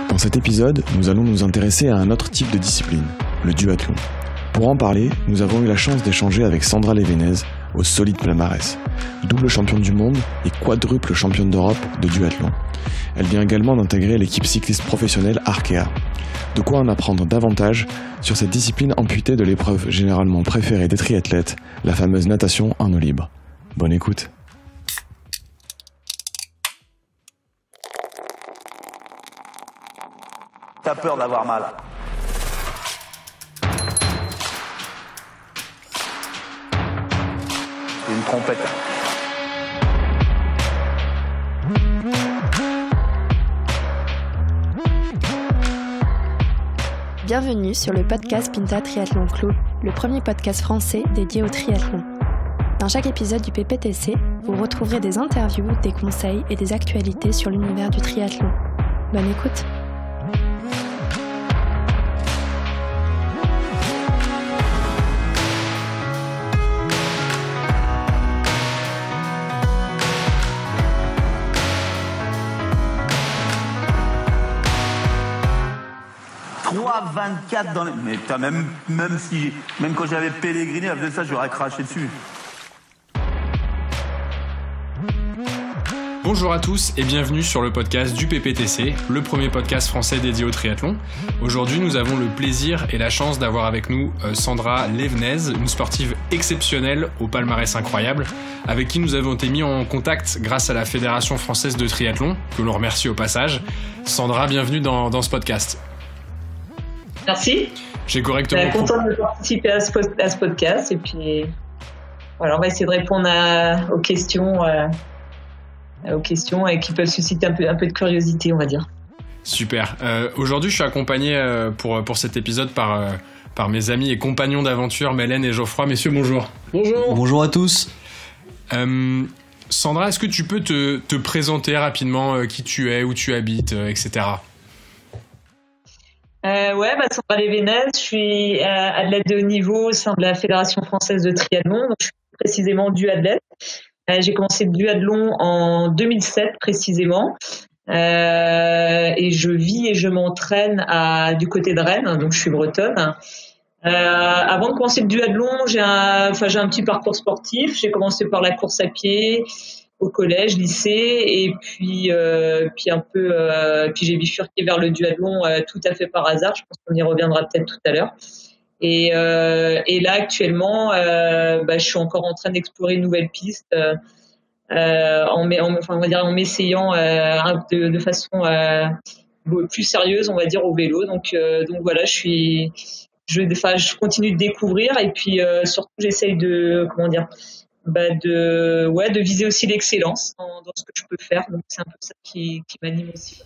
Dans cet épisode, nous allons nous intéresser à un autre type de discipline, le duathlon. Pour en parler, nous avons eu la chance d'échanger avec Sandra Levenez, au solide palmarès. Double championne du monde et quadruple championne d'Europe de duathlon. Elle vient également d'intégrer l'équipe cycliste professionnelle Arkea. De quoi en apprendre davantage sur cette discipline amputée de l'épreuve généralement préférée des triathlètes, la fameuse natation en eau libre. Bonne écoute. T'as peur d'avoir mal. C'est une trompette. Bienvenue sur le podcast Pinta Triathlon Club, le premier podcast français dédié au triathlon. Dans chaque épisode du PPTC, vous retrouverez des interviews, des conseils et des actualités sur l'univers du triathlon. Bonne écoute! Trois 24 dans les... Mais t'as même quand j'avais Pellegrini, avec ça, j'aurais craché dessus. Bonjour à tous et bienvenue sur le podcast du PPTC, le premier podcast français dédié au triathlon. Aujourd'hui, nous avons le plaisir et la chance d'avoir avec nous Sandra Levenez, une sportive exceptionnelle au palmarès incroyable, avec qui nous avons été mis en contact grâce à la Fédération française de triathlon, que l'on remercie au passage. Sandra, bienvenue dans ce podcast. Merci. J'ai correctement. Contente de participer à ce podcast et puis voilà, on va essayer de répondre aux questions et qui peuvent susciter un peu de curiosité, on va dire. Super. Aujourd'hui, je suis accompagné pour cet épisode par mes amis et compagnons d'aventure, Mélène et Geoffroy. Messieurs, bonjour. Bonjour. Bonjour à tous. Sandra, est-ce que tu peux te présenter rapidement qui tu es, où tu habites, etc. Sandra Levenez, je suis athlète de haut niveau au sein de la Fédération française de triathlon, donc je suis précisément duathlète. J'ai commencé le duathlon en 2007 précisément, et je vis et je m'entraîne du côté de Rennes, donc je suis bretonne. Avant de commencer le duathlon, j'ai un petit parcours sportif. J'ai commencé par la course à pied au collège, lycée, et puis j'ai bifurqué vers le duathlon tout à fait par hasard. Je pense qu'on y reviendra peut-être tout à l'heure. Et là actuellement, je suis encore en train d'explorer une nouvelle piste en m'essayant de façon plus sérieuse, on va dire, au vélo. Donc voilà, je continue de découvrir et puis surtout j'essaye de viser aussi l'excellence dans ce que je peux faire. Donc c'est un peu ça qui m'anime aussi.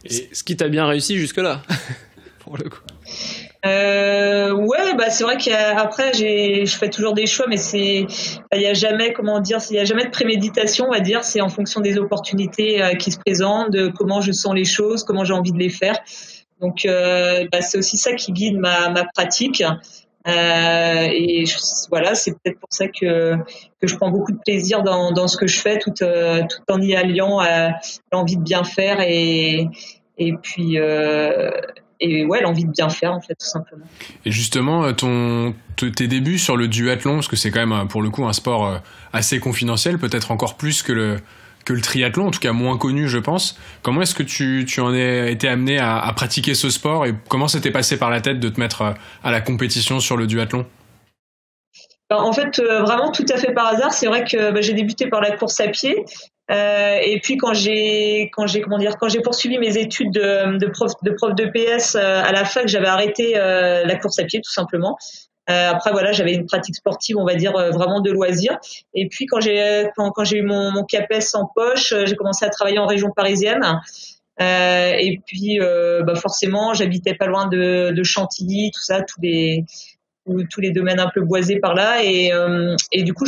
Et ce qui t'a bien réussi jusque-là, pour le coup. C'est vrai qu'après je fais toujours des choix, mais il y a jamais de préméditation, on va dire. C'est en fonction des opportunités qui se présentent, de comment je sens les choses, comment j'ai envie de les faire. Donc c'est aussi ça qui guide ma pratique. C'est peut-être pour ça que je prends beaucoup de plaisir dans ce que je fais, tout en y alliant l'envie de bien faire et puis l'envie de bien faire, en fait, tout simplement. Et justement, tes débuts sur le duathlon, parce que c'est quand même pour le coup un sport assez confidentiel, peut-être encore plus que le triathlon, en tout cas moins connu, je pense. Comment est-ce que tu en es été amené à pratiquer ce sport et comment ça t'est passé par la tête de te mettre à la compétition sur le duathlon ? En fait, vraiment tout à fait par hasard. C'est vrai que j'ai débuté par la course à pied. Et puis quand j'ai poursuivi mes études de prof de PS à la fac, j'avais arrêté la course à pied tout simplement. Après voilà, j'avais une pratique sportive, on va dire vraiment de loisir. Et puis quand j'ai eu mon CAPES en poche, j'ai commencé à travailler en région parisienne. Et puis forcément, j'habitais pas loin de Chantilly, tout ça, tous les domaines un peu boisés par là. Et du coup,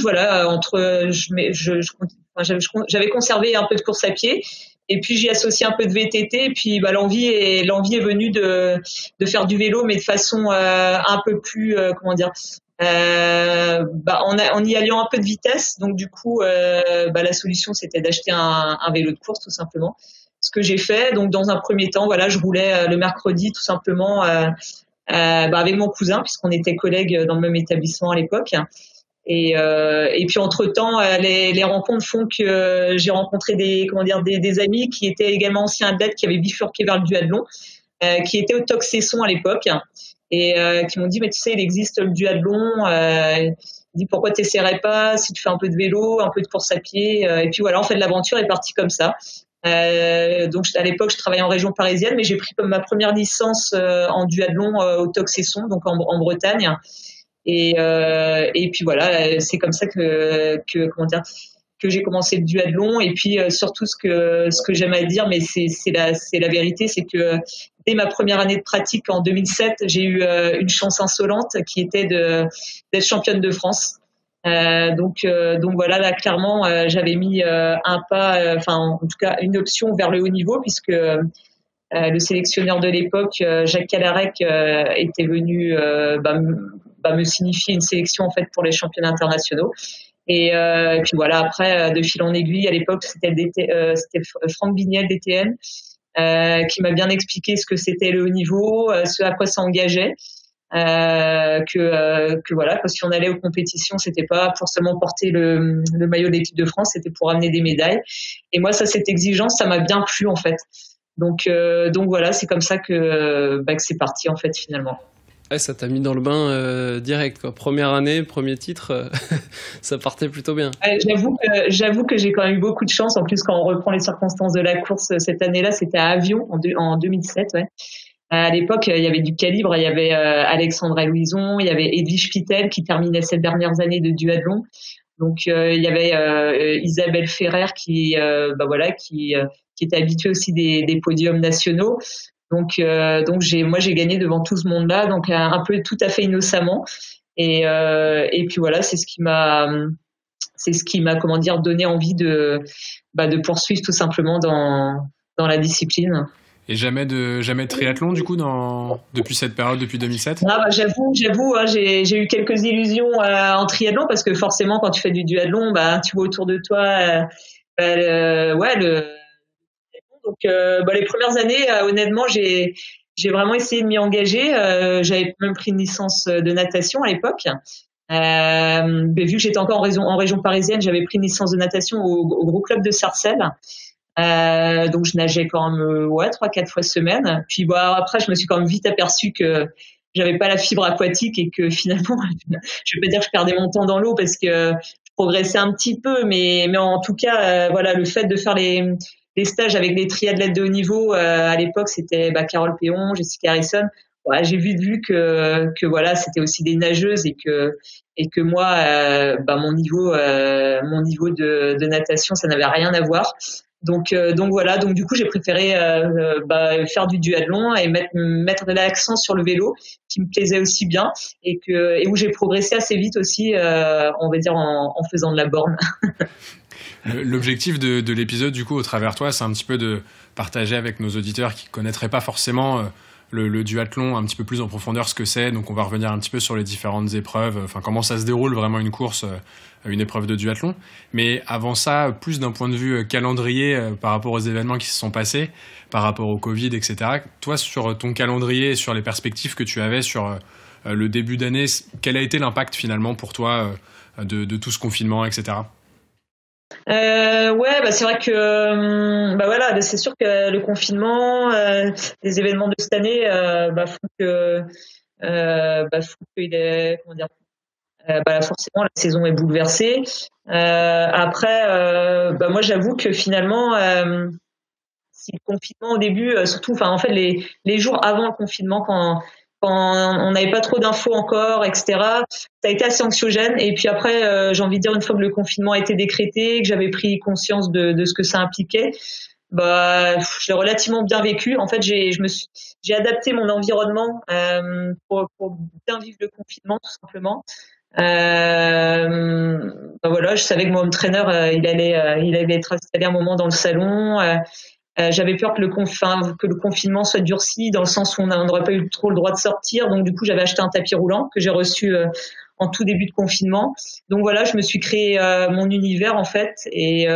j'avais conservé un peu de course à pied. Et puis j'y associe un peu de VTT et puis l'envie est venue de faire du vélo mais de façon un peu plus en y alliant un peu de vitesse. Donc du coup la solution c'était d'acheter un vélo de course tout simplement. ce que j'ai fait. Donc dans un premier temps, voilà, je roulais le mercredi tout simplement avec mon cousin puisqu'on était collègues dans le même établissement à l'époque. Et puis entre-temps, les rencontres font que j'ai rencontré des amis qui étaient également anciens athlètes qui avaient bifurqué vers le duathlon, qui étaient au TOC Cesson à l'époque et qui m'ont dit mais tu sais il existe le duathlon. Dit pourquoi t'essaierais pas si tu fais un peu de vélo, un peu de course à pied et puis voilà en fait l'aventure est partie comme ça. Donc à l'époque je travaillais en région parisienne mais j'ai pris comme ma première licence en duathlon au TOC Cesson donc en Bretagne et puis voilà c'est comme ça que j'ai commencé le duathlon et puis surtout ce que j'aime à dire mais c'est la vérité c'est que dès ma première année de pratique en 2007 j'ai eu une chance insolente qui était d'être championne de France. Donc voilà là clairement j'avais mis un pas en tout cas une option vers le haut niveau puisque le sélectionneur de l'époque Jacques Calarec était venu me signifier une sélection en fait pour les championnats internationaux et puis voilà après de fil en aiguille à l'époque c'était Franck Vignel DTN qui m'a bien expliqué ce que c'était le haut niveau, ce à quoi ça engageait. Que voilà, que si on allait aux compétitions, c'était pas forcément porter le maillot de l'équipe de France, c'était pour amener des médailles. Et moi, cette exigence, ça m'a bien plu en fait. Donc voilà, c'est comme ça que c'est parti en fait finalement. Ouais, ça t'a mis dans le bain direct quoi. Première année, premier titre, ça partait plutôt bien. Ouais, j'avoue que j'ai quand même eu beaucoup de chance. En plus, quand on reprend les circonstances de la course, cette année-là, c'était à Avion en 2007. Ouais. À l'époque, il y avait du calibre. Il y avait Alexandra Louison, il y avait Edwige Pittel qui terminait ses dernières années de duathlon. Donc il y avait Isabelle Ferrer qui était habituée aussi des podiums nationaux. Donc j'ai gagné devant tout ce monde-là, donc un peu tout à fait innocemment. Et puis voilà, c'est ce qui m'a donné envie de poursuivre tout simplement dans la discipline. Et jamais de triathlon du coup depuis cette période, depuis 2007? J'avoue, hein, j'ai eu quelques illusions en triathlon parce que forcément quand tu fais du duathlon, tu vois autour de toi donc les premières années, honnêtement, j'ai vraiment essayé de m'y engager. J'avais même pris une licence de natation à l'époque. Vu que j'étais encore en région parisienne, j'avais pris une licence de natation au gros club de Sarcelles. Donc je nageais quand même 3-4 fois semaine. Puis après je me suis quand même vite aperçue que j'avais pas la fibre aquatique et que finalement je vais pas dire que je perdais mon temps dans l'eau parce que je progressais un petit peu mais en tout cas le fait de faire les stages avec des triathlètes de haut niveau à l'époque c'était Carole Péon, Jessica Harrison. Ouais, j'ai vu que voilà c'était aussi des nageuses et que moi mon niveau de natation ça n'avait rien à voir. Donc voilà, donc du coup j'ai préféré faire du duathlon et mettre de l'accent sur le vélo qui me plaisait aussi bien et où j'ai progressé assez vite aussi on va dire en faisant de la borne. L'objectif de l'épisode du coup au travers toi, c'est un petit peu de partager avec nos auditeurs qui connaîtraient pas forcément le duathlon un petit peu plus en profondeur ce que c'est. Donc on va revenir un petit peu sur les différentes épreuves, comment ça se déroule vraiment une course, une épreuve de duathlon. Mais avant ça, plus d'un point de vue calendrier par rapport aux événements qui se sont passés, par rapport au Covid, etc. Toi, sur ton calendrier, sur les perspectives que tu avais sur le début d'année, quel a été l'impact finalement pour toi de tout ce confinement, etc. C'est vrai que c'est sûr que le confinement, les événements de cette année font que il est forcément la saison est bouleversée. Après moi j'avoue que finalement si le confinement au début surtout en fait les jours avant le confinement quand on n'avait pas trop d'infos encore, etc. Ça a été assez anxiogène. Et puis après, j'ai envie de dire, une fois que le confinement a été décrété, que j'avais pris conscience de ce que ça impliquait, j'ai relativement bien vécu. En fait, j'ai adapté mon environnement pour bien vivre le confinement, tout simplement. Je savais que mon home trainer, il allait être installé un moment dans le salon. J'avais peur que le confinement soit durci dans le sens où on n'aurait pas eu trop le droit de sortir. Donc, du coup, j'avais acheté un tapis roulant que j'ai reçu en tout début de confinement. Donc, voilà, je me suis créé mon univers, en fait. Et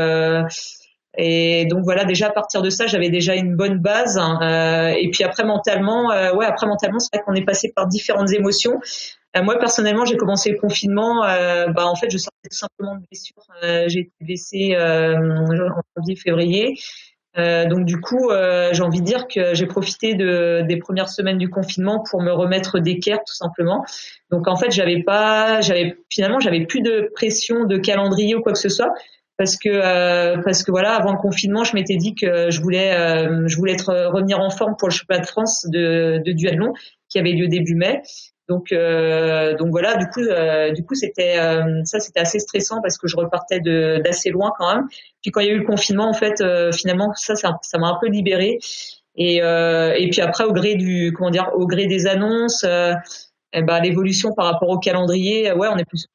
Et donc voilà, déjà à partir de ça, j'avais déjà une bonne base. Et puis après mentalement, c'est vrai qu'on est passé par différentes émotions. Moi personnellement, j'ai commencé le confinement. En fait, je sortais tout simplement de blessure. J'ai été blessée en janvier, février. Donc du coup, j'ai envie de dire que j'ai profité des premières semaines du confinement pour me remettre d'équerre tout simplement. Donc en fait, j'avais plus de pression de calendrier ou quoi que ce soit parce que voilà, avant le confinement, je m'étais dit que je voulais revenir en forme pour le championnat de France de duathlon qui avait lieu début mai. Donc voilà, du coup c'était assez stressant parce que je repartais d'assez loin quand même. Puis quand il y a eu le confinement, en fait, finalement ça m'a un peu libérée. Et puis après au gré des annonces, l'évolution par rapport au calendrier, on est passé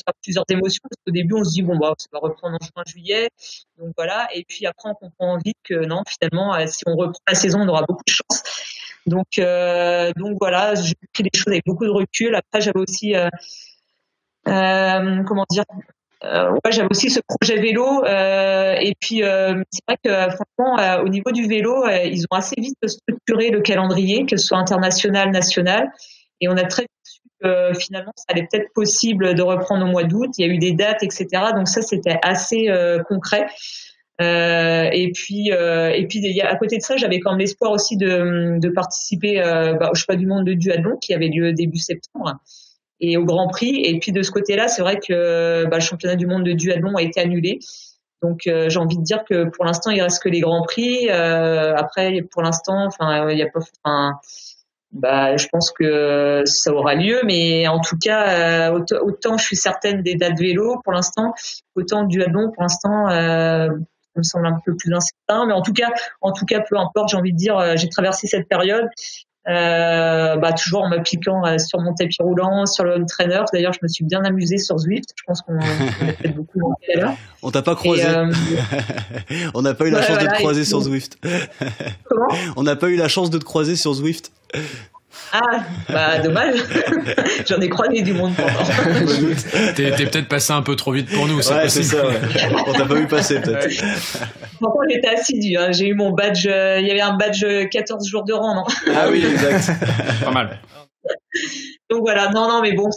par plusieurs émotions parce qu'au début on se dit ça va reprendre en juin juillet. Donc voilà, et puis après on comprend vite que non, finalement si on reprend la saison, on aura beaucoup de chance. Donc voilà, j'ai pris les choses avec beaucoup de recul. Après, j'avais aussi, j'avais aussi ce projet vélo. Et puis, c'est vrai que franchement, au niveau du vélo, ils ont assez vite structuré le calendrier, que ce soit international, national. Et on a très vite su que finalement, ça allait peut-être possible de reprendre au mois d'août. Il y a eu des dates, etc. Donc ça, c'était assez concret. Et puis à côté de ça, j'avais quand même l'espoir aussi de participer au championnat du monde de duathlon qui avait lieu début septembre et au Grand Prix. Et puis de ce côté-là, c'est vrai que le championnat du monde de duathlon a été annulé. Donc j'ai envie de dire que pour l'instant, il reste que les Grands Prix. Après, pour l'instant, il y a pas. Je pense que ça aura lieu, mais en tout cas, autant je suis certaine des dates vélo pour l'instant, autant duathlon pour l'instant. Me semble un peu plus incertain, mais en tout cas, peu importe, j'ai envie de dire, j'ai traversé cette période, toujours en m'appliquant sur mon tapis roulant, sur le home trainer. D'ailleurs, je me suis bien amusée sur Zwift. Je pense qu'on a fait beaucoup tout à l'heure. On t'a pas croisé. On n'a pas eu la chance de te croiser sur Zwift. Comment ? On n'a pas eu la chance de te croiser sur Zwift. Ah, dommage. J'en ai croisé du monde pendant. T'es peut-être passé un peu trop vite pour nous, c'est possible. C'est ça, ouais. On t'a pas vu passer, peut-être. Pourquoi j'étais assidue, hein. J'ai eu mon badge, il y avait un badge 14 jours de rang, non ? Ah oui, exact. Pas mal. Donc voilà, non, mais bon,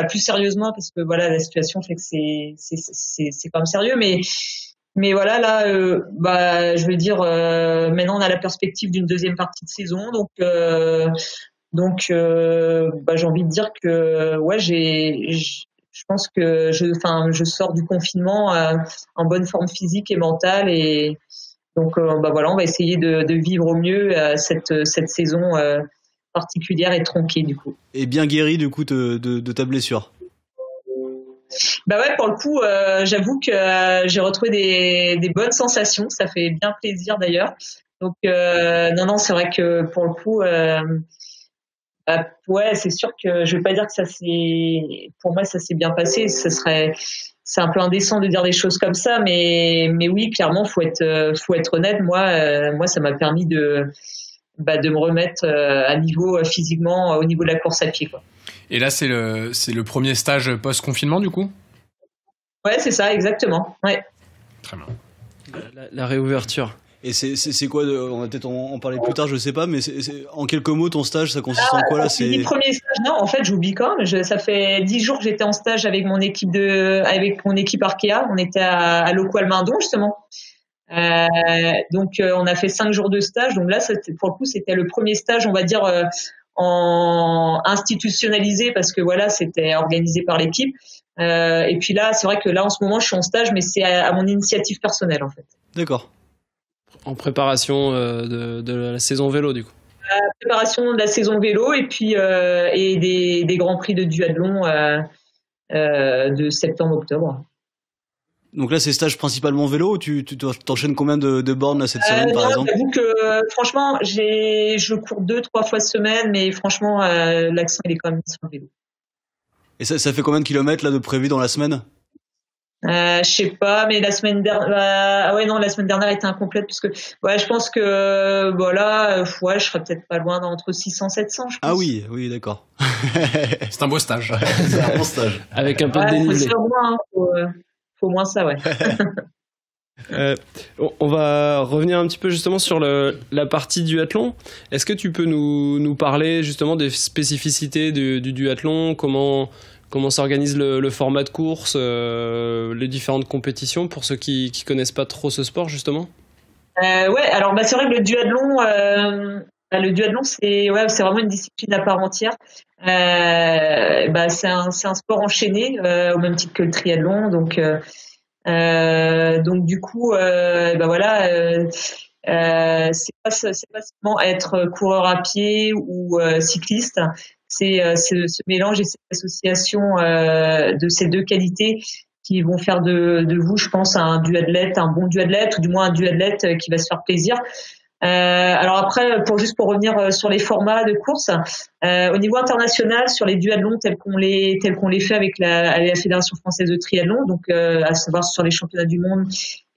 plus sérieusement, parce que voilà, la situation fait que c'est quand même sérieux, mais voilà, là, je veux dire, maintenant on a la perspective d'une deuxième partie de saison, donc j'ai envie de dire que je pense que je sors du confinement en bonne forme physique et mentale, et donc on va essayer de vivre au mieux cette saison particulière et tronquée du coup. Et bien guéri du coup de ta blessure. Pour le coup, j'avoue que j'ai retrouvé des bonnes sensations. Ça fait bien plaisir d'ailleurs. Donc non, c'est vrai que pour le coup, c'est sûr que je vais pas dire que pour moi ça s'est bien passé. C'est un peu indécent de dire des choses comme ça, mais oui, clairement, faut être honnête. Moi, ça m'a permis de me remettre à niveau physiquement au niveau de la course à pied, quoi. Et là, c'est le premier stage post-confinement, du coup ? Ouais, c'est ça, exactement. Ouais. Très bien. La réouverture. Et c'est quoi on va peut-être en parler plus tard, je sais pas, mais en quelques mots, ton stage, ça consiste en quoi là ? C'est le premier stage. Non, en fait, j'oublie quand même. Ça fait 10 jours que j'étais en stage avec mon équipe Arkea. On était à Loco-Almindon, justement. Donc, on a fait 5 jours de stage. Donc là, pour le coup, c'était le premier stage, on va dire, en institutionnalisé, parce que voilà, c'était organisé par l'équipe. Et puis là, c'est vrai que là, en ce moment, je suis en stage, mais c'est à mon initiative personnelle, en fait. D'accord. En préparation de la saison vélo, du coup. Préparation de la saison vélo, et puis et des grands prix de duathlon de septembre-octobre. Donc là, c'est stage principalement vélo, ou tu t'enchaînes combien de bornes là, cette semaine, par exemple ? J'avoue que franchement, je cours 2-3 fois semaine, mais franchement, l'accent il est quand même sur le vélo. Et ça fait combien de kilomètres là de prévu dans la semaine ? Je sais pas, mais la semaine dernière, la semaine dernière était incomplète, parce que je pense que je serais peut-être pas loin d'entre 600 700, je pense. Ah oui, d'accord. C'est un beau stage. C'est un bon stage. Avec un peu de dénivelé. Faut au moins ça, ouais. On va revenir un petit peu justement sur la partie duathlon. Est-ce que tu peux nous parler justement des spécificités du duathlon, comment s'organise le format de course, les différentes compétitions pour ceux qui connaissent pas trop ce sport justement? Ouais, alors c'est vrai que le duathlon c'est vraiment une discipline à part entière. C'est un sport enchaîné au même titre que le triathlon, donc du coup c'est pas seulement être coureur à pied ou cycliste, c'est ce mélange et cette association de ces deux qualités qui vont faire de vous, je pense, un bon duathlète, ou du moins un duathlète qui va se faire plaisir. Alors après, pour revenir sur les formats de course, au niveau international, sur les duathlons tels qu'on les fait avec la Fédération française de triathlon, donc à savoir sur les championnats du monde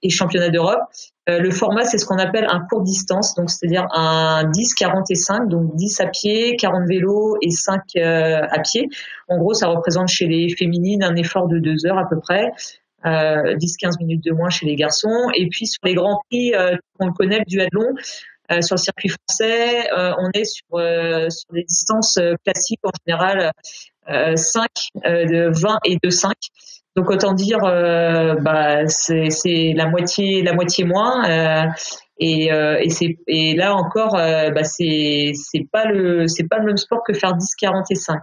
et championnats d'Europe, le format c'est ce qu'on appelle un court distance, donc c'est-à-dire un 10, 40 et 5, donc 10 à pied, 40 vélo et 5 à pied. En gros, ça représente chez les féminines un effort de 2 heures à peu près. 10-15 minutes de moins chez les garçons. Et puis sur les grands prix qu'on le connaît, le duathlon, sur le circuit français, on est sur des distances classiques en général 5, de 20 et de 5. Donc autant dire c'est la moitié moins et là encore c'est pas le même sport que faire 10, 40 et 5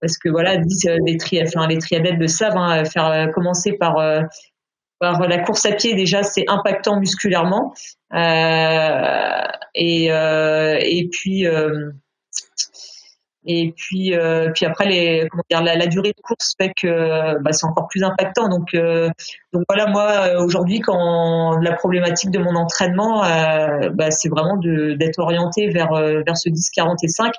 parce que voilà, les triathlètes le savent, faire commencer par la course à pied, déjà c'est impactant musculairement, et puis après la durée de course fait que c'est encore plus impactant, donc voilà, moi aujourd'hui, quand la problématique de mon entraînement c'est vraiment d'être orienté vers ce 10, 40 et 5,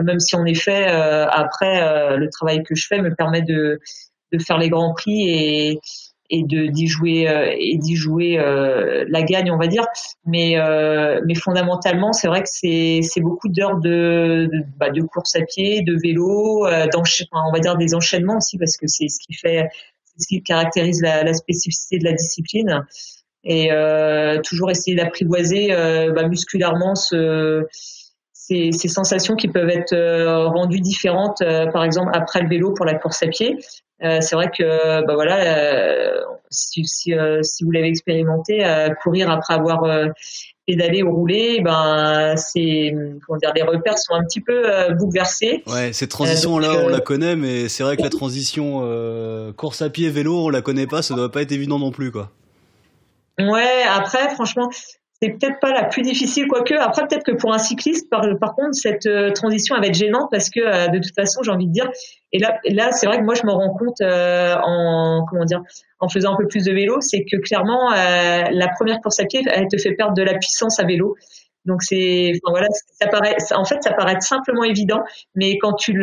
même si en effet après le travail que je fais me permet de faire les grands prix et d'y jouer la gagne, on va dire, mais fondamentalement c'est vrai que c'est beaucoup d'heures de course à pied, de vélo, on va dire des enchaînements aussi, parce que c'est ce qui caractérise la spécificité de la discipline, et toujours essayer d'apprivoiser musculairement ces sensations qui peuvent être rendues différentes, par exemple après le vélo pour la course à pied. C'est vrai que si vous l'avez expérimenté, courir après avoir pédalé ou roulé, les repères sont un petit peu bouleversés. Ouais, cette transition là on la connaît, mais c'est vrai que la transition course à pied vélo, on la connaît pas, ça doit pas être évident non plus, quoi. Ouais, après franchement, c'est peut-être pas la plus difficile, quoique. Après, peut-être que pour un cycliste, par contre, cette transition va être gênante, parce que de toute façon, j'ai envie de dire, et là, c'est vrai que moi, je me rends compte en faisant un peu plus de vélo, c'est que clairement, la première course à pied, elle te fait perdre de la puissance à vélo. Donc ça paraît simplement évident, mais quand tu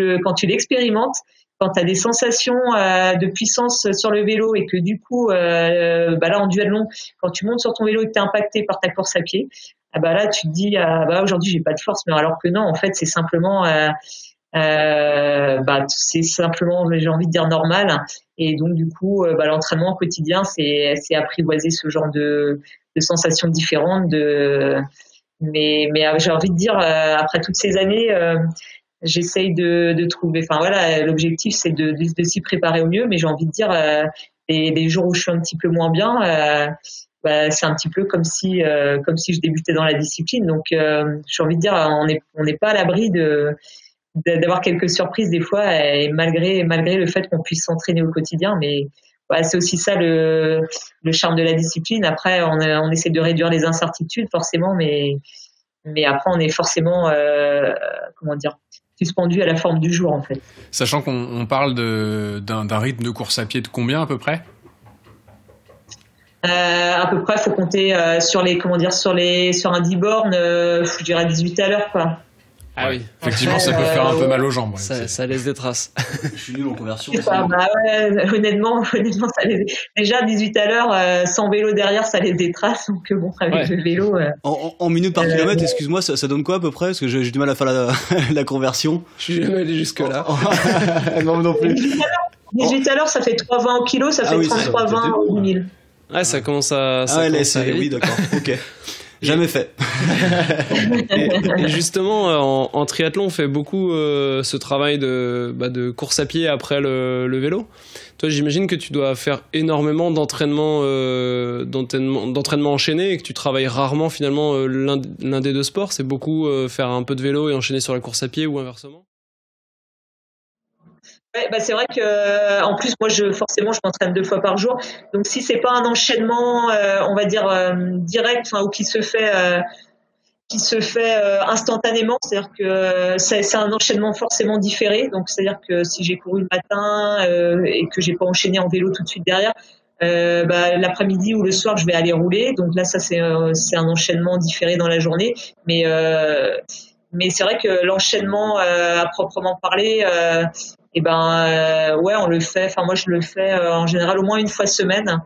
l'expérimentes, quand tu as des sensations de puissance sur le vélo, et que du coup, là en duathlon, quand tu montes sur ton vélo et que tu es impacté par ta course à pied, là tu te dis aujourd'hui j'ai pas de force, mais alors que non, en fait c'est simplement j'ai envie de dire normal. Et donc du coup l'entraînement au quotidien, c'est apprivoiser ce genre de sensations différentes, mais j'ai envie de dire, après toutes ces années, j'essaye de trouver, l'objectif c'est de s'y préparer au mieux, mais j'ai envie de dire, les jours où je suis un petit peu moins bien, c'est un petit peu comme si je débutais dans la discipline. Donc j'ai envie de dire, on n'est pas à l'abri d'avoir quelques surprises des fois, et malgré le fait qu'on puisse s'entraîner au quotidien, mais c'est aussi ça le charme de la discipline. Après on essaie de réduire les incertitudes forcément, mais après on est forcément suspendu à la forme du jour, en fait. Sachant qu'on parle d'un rythme de course à pied de combien à peu près ? À peu près, faut compter sur un 10 bornes, je dirais 18 à l'heure, quoi. Ah oui, effectivement, ça peut faire un peu mal aux jambes. Ouais. Ça laisse des traces. Je suis nul en conversion. Honnêtement, ça laisse... Déjà 18 à l'heure, sans vélo derrière, ça laisse des traces. Donc avec le vélo. En minutes par kilomètre, excuse-moi, ça donne quoi à peu près ? Parce que j'ai du mal à faire la conversion. Je suis jamais allé jusque là. Non plus. 18 à l'heure, ça fait 3,20 au kilo, ça fait 33,20 au 1000. Ah, ça commence à... oui, d'accord, ok. Jamais fait. et justement, en triathlon, on fait beaucoup ce travail de course à pied après le vélo. Toi, j'imagine que tu dois faire énormément d'entraînement enchaîné et que tu travailles rarement finalement l'un des deux sports. C'est beaucoup faire un peu de vélo et enchaîner sur la course à pied ou inversement. Ouais, bah c'est vrai que en plus moi je m'entraîne 2 fois par jour. Donc si c'est pas un enchaînement on va dire direct ou qui se fait instantanément, c'est-à-dire que c'est un enchaînement forcément différé. Donc c'est-à-dire que si j'ai couru le matin et que j'ai pas enchaîné en vélo tout de suite derrière, l'après-midi ou le soir je vais aller rouler. Donc là ça c'est un enchaînement différé dans la journée. Mais c'est vrai que l'enchaînement à proprement parler on le fait. Enfin moi je le fais en général au moins une fois semaine.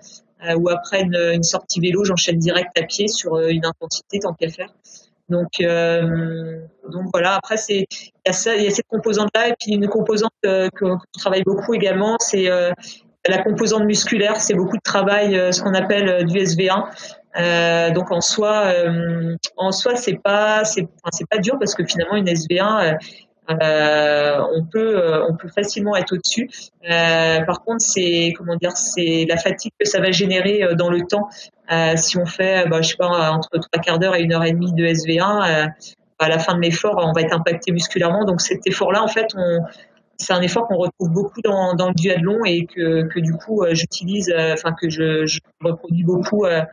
Ou après une sortie vélo, j'enchaîne direct à pied sur une intensité tant qu'à faire. Donc voilà. Après il y a cette composante là et puis une composante que je travaille beaucoup également, c'est la composante musculaire. C'est beaucoup de travail, ce qu'on appelle du SV1. Donc en soi c'est pas dur parce que finalement une SV1 on peut facilement être au-dessus. Par contre, c'est la fatigue que ça va générer dans le temps. Si on fait, entre 3/4 d'heure et 1h30 de SV1, à la fin de l'effort, on va être impacté musculairement. Donc cet effort-là, en fait, c'est un effort qu'on retrouve beaucoup dans le duathlon et que du coup j'utilise, que je reproduis beaucoup à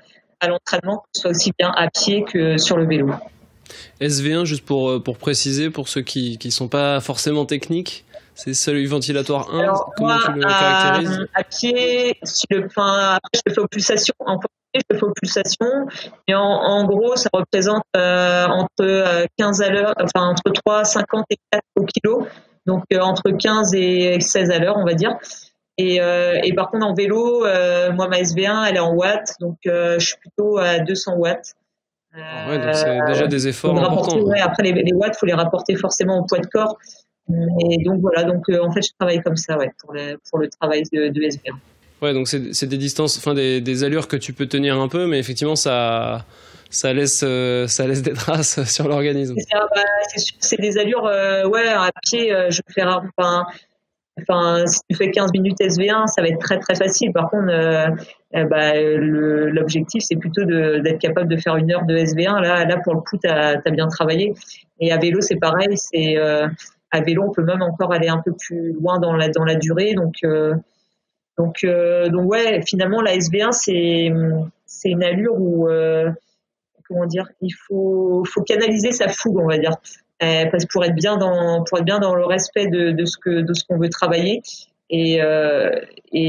l'entraînement, que ce soit aussi bien à pied que sur le vélo. SV1, juste pour préciser, pour ceux qui sont pas forcément techniques, c'est seuil ventilatoire 1. Alors, comment tu le caractérises? À pied, après je le fais aux pulsations. En pied, je le fais aux pulsations. Et en gros, ça représente entre 15 à l'heure, entre 3,50 et 4 au kilo. Donc entre 15 et 16 à l'heure, on va dire. Et par contre, en vélo, moi, ma SV1, elle est en watts. Donc je suis plutôt à 200 watts. Donc c'est déjà des efforts importants. Après les watts, faut les rapporter forcément au poids de corps. Et donc voilà, en fait je travaille comme ça, pour le travail de SV1. Ouais, donc c'est des distances, des allures que tu peux tenir un peu, mais effectivement ça laisse des traces sur l'organisme. C'est sûr, c'est des allures, à pied, je fais rarement. Si tu fais 15 minutes SV1, ça va être très très facile. Par contre, l'objectif c'est plutôt d'être capable de faire 1 heure de SV1. Là pour le coup, t'as bien travaillé. Et à vélo, c'est pareil. À vélo, on peut même encore aller un peu plus loin dans la durée. Donc finalement, la SV1 c'est une allure où il faut canaliser sa fougue, on va dire. Parce que pour être bien dans le respect de ce qu'on veut travailler et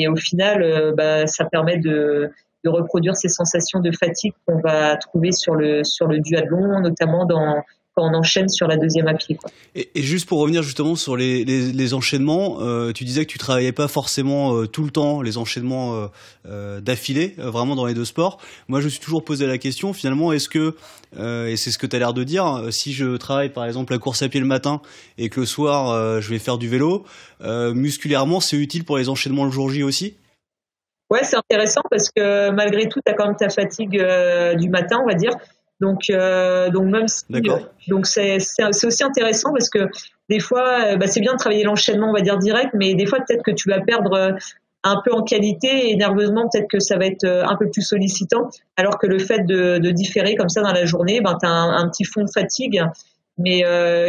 au final ça permet de reproduire ces sensations de fatigue qu'on va trouver sur le duathlon, notamment quand on enchaîne sur la deuxième à pied, quoi. Et juste pour revenir justement sur les enchaînements, tu disais que tu travaillais pas forcément tout le temps les enchaînements d'affilée, vraiment dans les deux sports. Moi, je me suis toujours posé la question, finalement, est-ce que, et c'est ce que tu as l'air de dire, si je travaille par exemple la course à pied le matin et que le soir je vais faire du vélo, musculairement, c'est utile pour les enchaînements le jour J aussi? Ouais, c'est intéressant parce que malgré tout, tu as quand même ta fatigue du matin, on va dire. Donc même si, donc c'est aussi intéressant parce que des fois c'est bien de travailler l'enchaînement, on va dire direct, mais des fois peut-être que tu vas perdre un peu en qualité et nerveusement peut-être que ça va être un peu plus sollicitant, alors que le fait de différer comme ça dans la journée, tu as un petit fond de fatigue, mais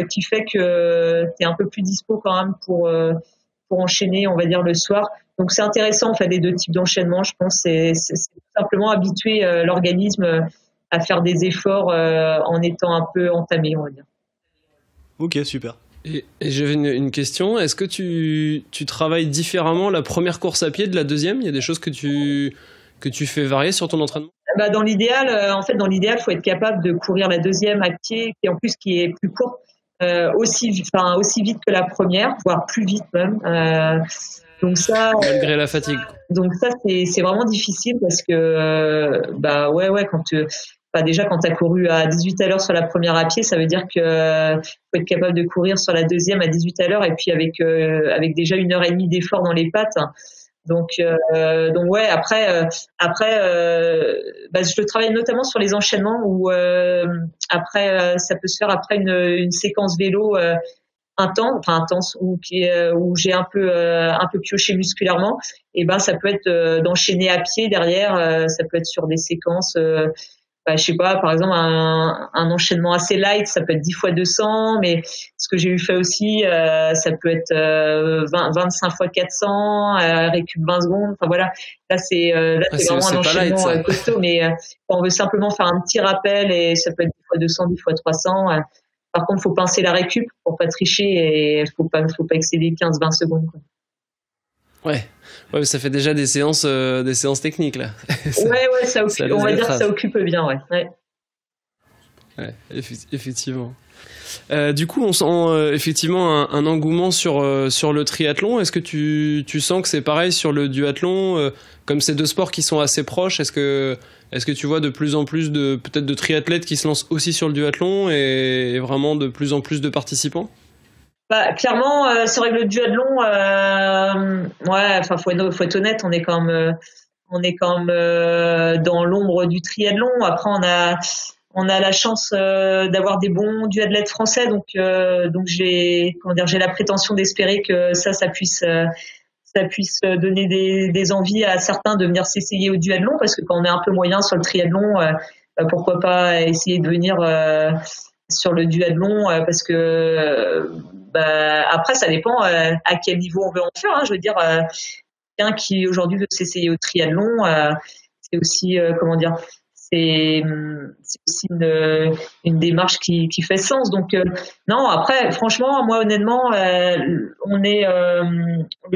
qui fait que tu es un peu plus dispo quand même pour enchaîner, on va dire, le soir. Donc c'est intéressant en fait les deux types d'enchaînement, je pense. C'est simplement habituer l'organisme à faire des efforts en étant un peu entamé, on va dire. Ok, super. Et j'avais une question. Est-ce que tu travailles différemment la première course à pied de la deuxième? Il y a des choses que tu fais varier sur ton entraînement? Dans l'idéal, il faut être capable de courir la deuxième à pied, qui en plus qui est plus courte, aussi vite que la première, voire plus vite même. Donc ça, malgré la fatigue. Donc ça, c'est vraiment difficile parce que déjà quand tu as couru à 18 à l'heure sur la première à pied, ça veut dire que faut être capable de courir sur la deuxième à 18 à l'heure et puis avec déjà 1h30 d'effort dans les pattes. Donc ouais, après, je travaille notamment sur les enchaînements où après ça peut se faire après une séquence vélo intense où j'ai un peu pioché musculairement. Et ça peut être d'enchaîner à pied derrière, ça peut être sur des séquences. Je sais pas, par exemple un enchaînement assez light, ça peut être 10 fois 200, mais ce que j'ai eu fait aussi, ça peut être 25 fois 400, récup 20 secondes. Enfin voilà, là c'est vraiment un enchaînement costaud, mais quand on veut simplement faire un petit rappel, et ça peut être 10 fois 200, 10 fois 300. Par contre, faut pincer la récup pour pas tricher et faut pas excéder 15-20 secondes, quoi. Ouais, ça fait déjà des séances techniques là. Ça occupe, on va dire que ça occupe bien, ouais. Ouais, effectivement. Du coup, on sent effectivement un engouement sur le triathlon. Est-ce que tu sens que c'est pareil sur le duathlon, comme ces deux sports qui sont assez proches? Est-ce que tu vois de plus en plus peut-être de triathlètes qui se lancent aussi sur le duathlon et vraiment de plus en plus de participants? Clairement, c'est vrai que le duathlon, faut être honnête, on est quand même dans l'ombre du triathlon. Après, on a la chance d'avoir des bons duathlètes français, donc j'ai la prétention d'espérer que ça puisse donner des envies à certains de venir s'essayer au duathlon, parce que quand on est un peu moyen sur le triathlon, pourquoi pas essayer de venir sur le duathlon, parce que après ça dépend à quel niveau on veut en faire, hein. Je veux dire, quelqu'un qui aujourd'hui veut s'essayer au triathlon, c'est aussi c'est aussi une démarche qui fait sens. Donc non, après franchement, moi honnêtement, le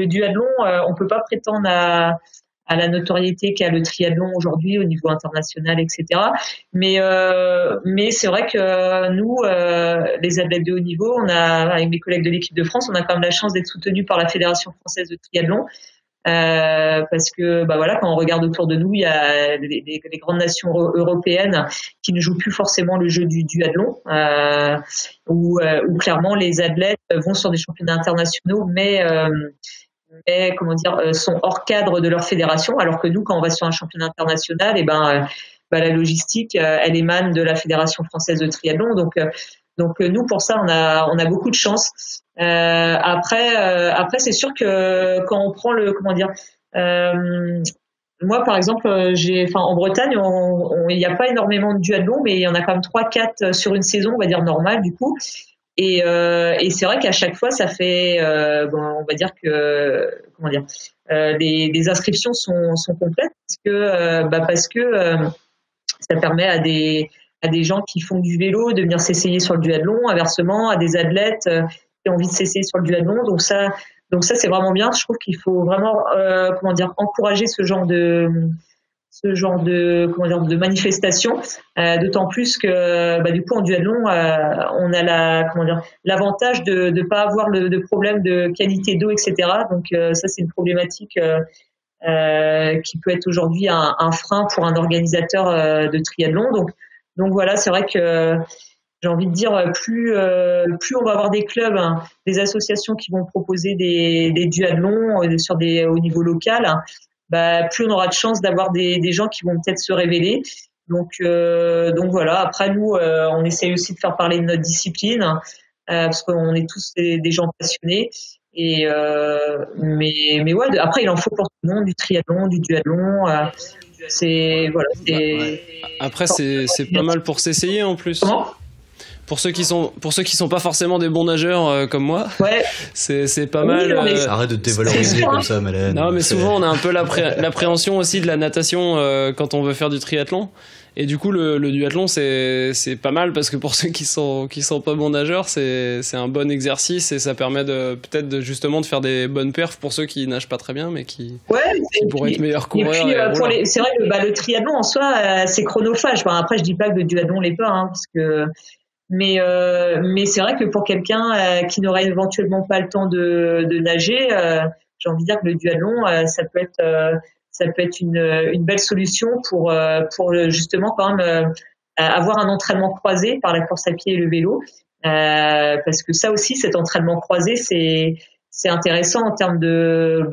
duathlon, on peut pas prétendre à la notoriété qu'a le triathlon aujourd'hui au niveau international, etc. Mais c'est vrai que nous, les athlètes de haut niveau, avec mes collègues de l'équipe de France, on a quand même la chance d'être soutenus par la Fédération française de triathlon. Parce que quand on regarde autour de nous, il y a les grandes nations européennes qui ne jouent plus forcément le jeu du duathlon, où clairement les athlètes vont sur des championnats internationaux, mais sont hors cadre de leur fédération, alors que nous, quand on va sur un championnat international, la logistique, elle émane de la Fédération française de triathlon. Donc nous, pour ça, on a beaucoup de chance. Après, c'est sûr que quand on prend moi, par exemple, en Bretagne, il n'y a pas énormément de duathlon, mais il y en a quand même 3-4 sur une saison, on va dire normale, du coup. Et c'est vrai qu'à chaque fois, ça fait, on va dire que, les inscriptions sont complètes parce que ça permet à des gens qui font du vélo de venir s'essayer sur le duathlon, inversement à des athlètes qui ont envie de s'essayer sur le duathlon. Donc ça c'est vraiment bien. Je trouve qu'il faut vraiment encourager ce genre de manifestation, d'autant plus que du coup en duathlon on a l'avantage de pas avoir de problème de qualité d'eau, etc. Donc ça c'est une problématique qui peut être aujourd'hui un frein pour un organisateur de triathlon. Donc voilà, c'est vrai que j'ai envie de dire, plus on va avoir des clubs, des associations qui vont proposer des duathlons au niveau local, plus on aura de chances d'avoir des gens qui vont peut-être se révéler. Donc voilà. Après nous, on essaye aussi de faire parler de notre discipline, parce qu'on est tous des gens passionnés. Et mais ouais. Après, il en faut pour tout le monde, du triathlon, du duathlon. Après, c'est pas mal pour s'essayer en plus. Comment ? Pour ceux qui sont pas forcément des bons nageurs comme moi, ouais. c'est pas mal. Arrête de te dévaloriser comme ça, Malène. Non, mais souvent on a un peu l'appréhension aussi de la natation quand on veut faire du triathlon. Et du coup, le duathlon, c'est pas mal parce que pour ceux qui sont pas bons nageurs, c'est un bon exercice et ça permet peut-être justement de faire des bonnes perfs pour ceux qui nagent pas très bien, mais qui pourraient être meilleurs coureurs. Et puis, c'est vrai que le triathlon en soi, c'est chronophage. Après, je dis pas que le duathlon l'est pas, parce que. Mais c'est vrai que pour quelqu'un qui n'aurait éventuellement pas le temps de nager, j'ai envie de dire que le duathlon, ça peut être une belle solution pour justement quand même avoir un entraînement croisé par la course à pied et le vélo, parce que ça aussi, cet entraînement croisé, c'est intéressant en termes de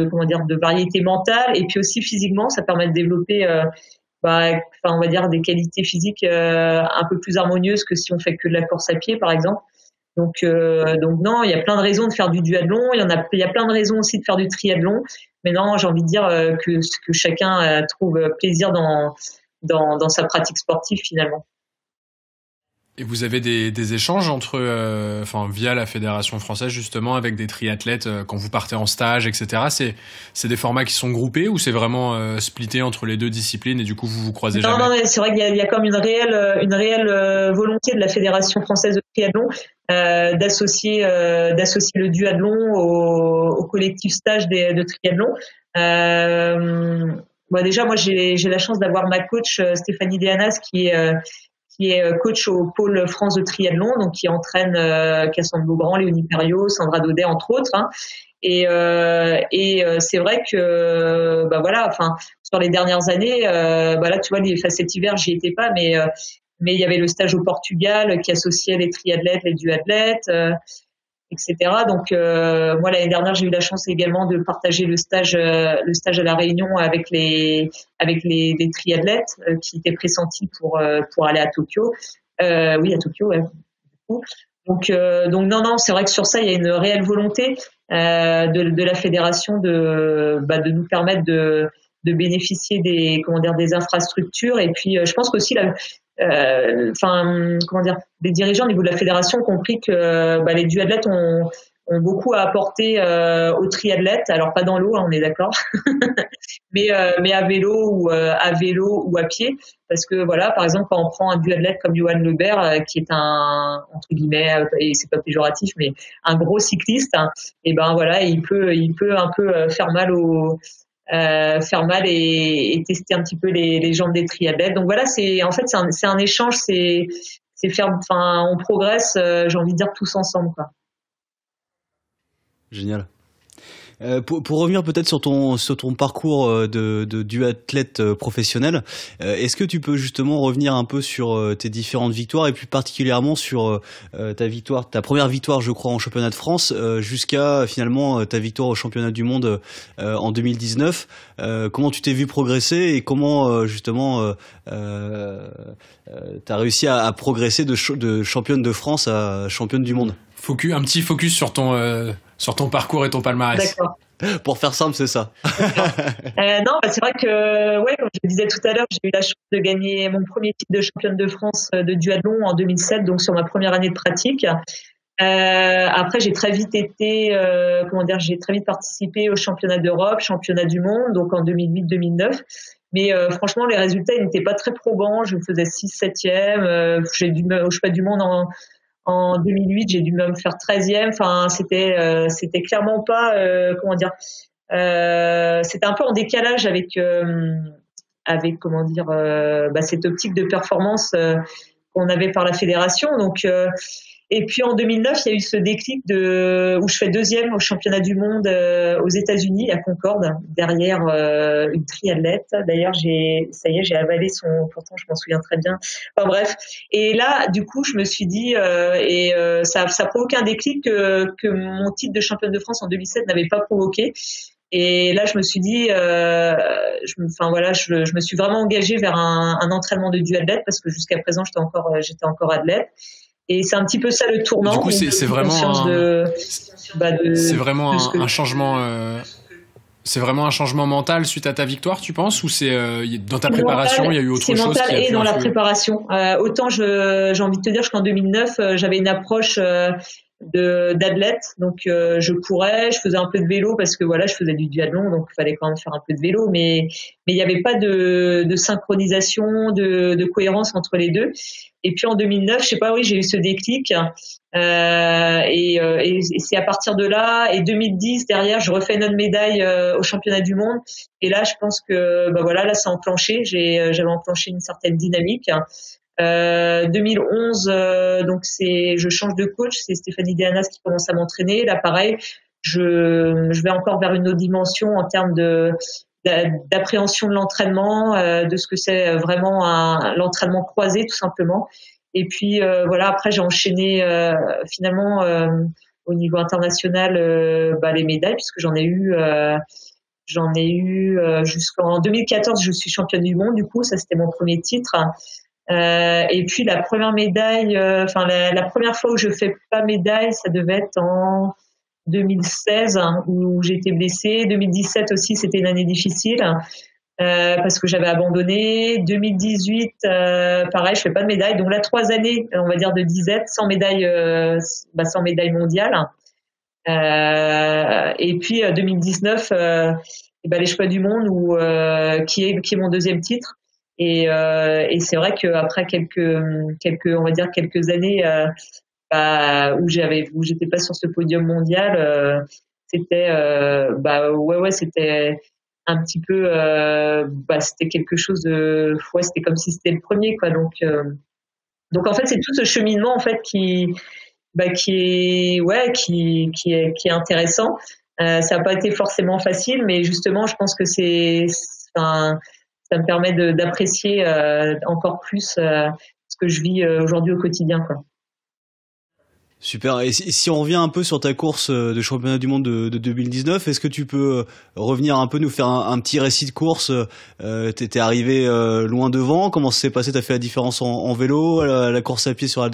comment dire, de variété mentale, et puis aussi physiquement, ça permet de développer on va dire des qualités physiques un peu plus harmonieuses que si on fait que de la course à pied, par exemple. Donc non, il y a plein de raisons de faire du duathlon, il y a plein de raisons aussi de faire du triathlon. Mais non, j'ai envie de dire que chacun trouve plaisir dans sa pratique sportive finalement. Et vous avez des échanges entre, via la fédération française justement, avec des triathlètes quand vous partez en stage, etc. C'est des formats qui sont groupés ou c'est vraiment splitté entre les deux disciplines et du coup vous croisez jamais? Non, mais c'est vrai qu'il y a comme une réelle volonté de la fédération française de triathlon d'associer le duathlon au collectif stage de triathlon. Déjà, moi j'ai la chance d'avoir ma coach Stéphanie Dehanas qui est coach au pôle France de triathlon, donc qui entraîne Cassandre Beaugrand, Léonie Perriot, Sandra Daudet entre autres. Hein. Et c'est vrai que sur les dernières années, là tu vois, cet hiver j'y étais pas, mais il y avait le stage au Portugal qui associait les triathlètes, les duathlètes, etc. Donc moi l'année dernière j'ai eu la chance également de partager le stage à la Réunion avec les triathlètes qui étaient pressentis pour aller à Tokyo. Oui, à Tokyo, ouais. Donc non, c'est vrai que sur ça il y a une réelle volonté de la fédération de nous permettre de bénéficier des infrastructures, et puis je pense qu'aussi les dirigeants au niveau de la fédération ont compris que les duathlètes ont beaucoup à apporter aux triathlètes, alors pas dans l'eau, hein, on est d'accord, mais à vélo ou à pied, parce que voilà, par exemple, quand on prend un duathlète comme Johan Lebert, qui est un, entre guillemets, et c'est pas péjoratif, mais un gros cycliste, hein, et il peut un peu faire mal et tester un petit peu les jambes des triathlètes. Donc voilà, c'est un échange, on progresse, j'ai envie de dire, tous ensemble, quoi. Génial. Pour revenir peut-être sur ton parcours de duathlète professionnel, est-ce que tu peux justement revenir un peu sur tes différentes victoires et plus particulièrement sur ta première victoire, je crois, en championnat de France, jusqu'à finalement ta victoire au championnat du monde en 2019. Comment tu t'es vu progresser et comment justement t'as réussi à progresser de championne de France à championne du monde? Un petit focus sur ton parcours et ton palmarès. D'accord. Pour faire simple, c'est ça. Non, c'est vrai que, comme je le disais tout à l'heure, j'ai eu la chance de gagner mon premier titre de championne de France de duathlon en 2007, donc sur ma première année de pratique. Après, j'ai très vite participé au championnat d'Europe, championnat du monde, donc en 2008-2009. Mais franchement, les résultats n'étaient pas très probants. Je faisais 6-7e. J'ai dû au championnat du monde en 2008, j'ai dû me faire 13e. Enfin, c'était clairement pas, c'était un peu en décalage avec cette optique de performance qu'on avait par la fédération. Donc, et puis en 2009, il y a eu ce déclic où je fais 2e au championnat du monde aux États-Unis à Concorde, derrière une triathlète. D'ailleurs, j'ai avalé pourtant je m'en souviens très bien. Enfin bref. Et là, du coup, je me suis dit, ça a provoqué un déclic que mon titre de championne de France en 2007 n'avait pas provoqué. Et là, je me suis dit, je me suis vraiment engagée vers un entraînement de duathlète, parce que jusqu'à présent, j'étais encore athlète. Et c'est un petit peu ça le tournant. Du coup, c'est vraiment un changement. C'est vraiment un changement mental suite à ta victoire, tu penses, ou c'est dans ta préparation, il y a eu autre chose? C'est mental et dans la préparation. Autant j'ai envie de te dire qu'en 2009, j'avais une approche d'athlète, donc je courais, je faisais un peu de vélo parce que voilà, je faisais du duathlon, donc il fallait quand même faire un peu de vélo, mais il n'y avait pas de synchronisation, de cohérence entre les deux. Et puis en 2009, je sais pas, oui, j'ai eu ce déclic, et c'est à partir de là. Et 2010, derrière, je refais une autre médaille au championnat du monde. Et là, je pense que là, ça a enclenché. J'avais enclenché une certaine dynamique. 2011, donc je change de coach, c'est Stéphanie Dehanas qui commence à m'entraîner. Là, pareil, je vais encore vers une autre dimension en termes d'appréhension de l'entraînement, de ce que c'est vraiment l'entraînement croisé, tout simplement. Et puis après j'ai enchaîné finalement au niveau international les médailles, puisque j'en ai eu jusqu'en 2014. Je suis championne du monde, du coup ça c'était mon premier titre. Et puis la première médaille, la première fois où je fais pas médaille, ça devait être en 2016 où j'ai été blessée. 2017 aussi, c'était une année difficile parce que j'avais abandonné. 2018, pareil, je fais pas de médaille. Donc là, 3 années, on va dire de disette, sans médaille mondiale. Et puis 2019, les championnats du monde qui est mon deuxième titre. Et c'est vrai qu'après quelques années où j'étais pas sur ce podium mondial, c'était c'était un petit peu c'était quelque chose de c'était comme si c'était le premier quoi. Donc en fait c'est tout ce cheminement en fait qui est intéressant. Ça n'a pas été forcément facile, mais justement je pense que ça me permet d'apprécier encore plus ce que je vis aujourd'hui au quotidien, quoi. Super. Et si on revient un peu sur ta course de championnat du monde de 2019, est-ce que tu peux revenir un peu, nous faire un petit récit de course? T'étais arrivé loin devant. Comment ça s'est passé? T'as fait la différence en vélo, la course à pied sur la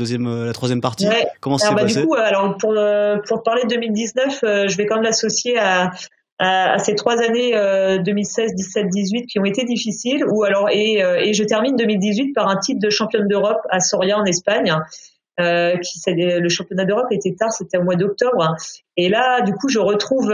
troisième partie. Ouais. Comment ça s'est passé? Du coup, alors pour parler de 2019, je vais quand même l'associer à ces 3 années 2016, 17, 18 qui ont été difficiles. Et je termine 2018 par un titre de championne d'Europe à Soria en Espagne. Le championnat d'Europe était tard, c'était au mois d'octobre. Et là, du coup, je retrouve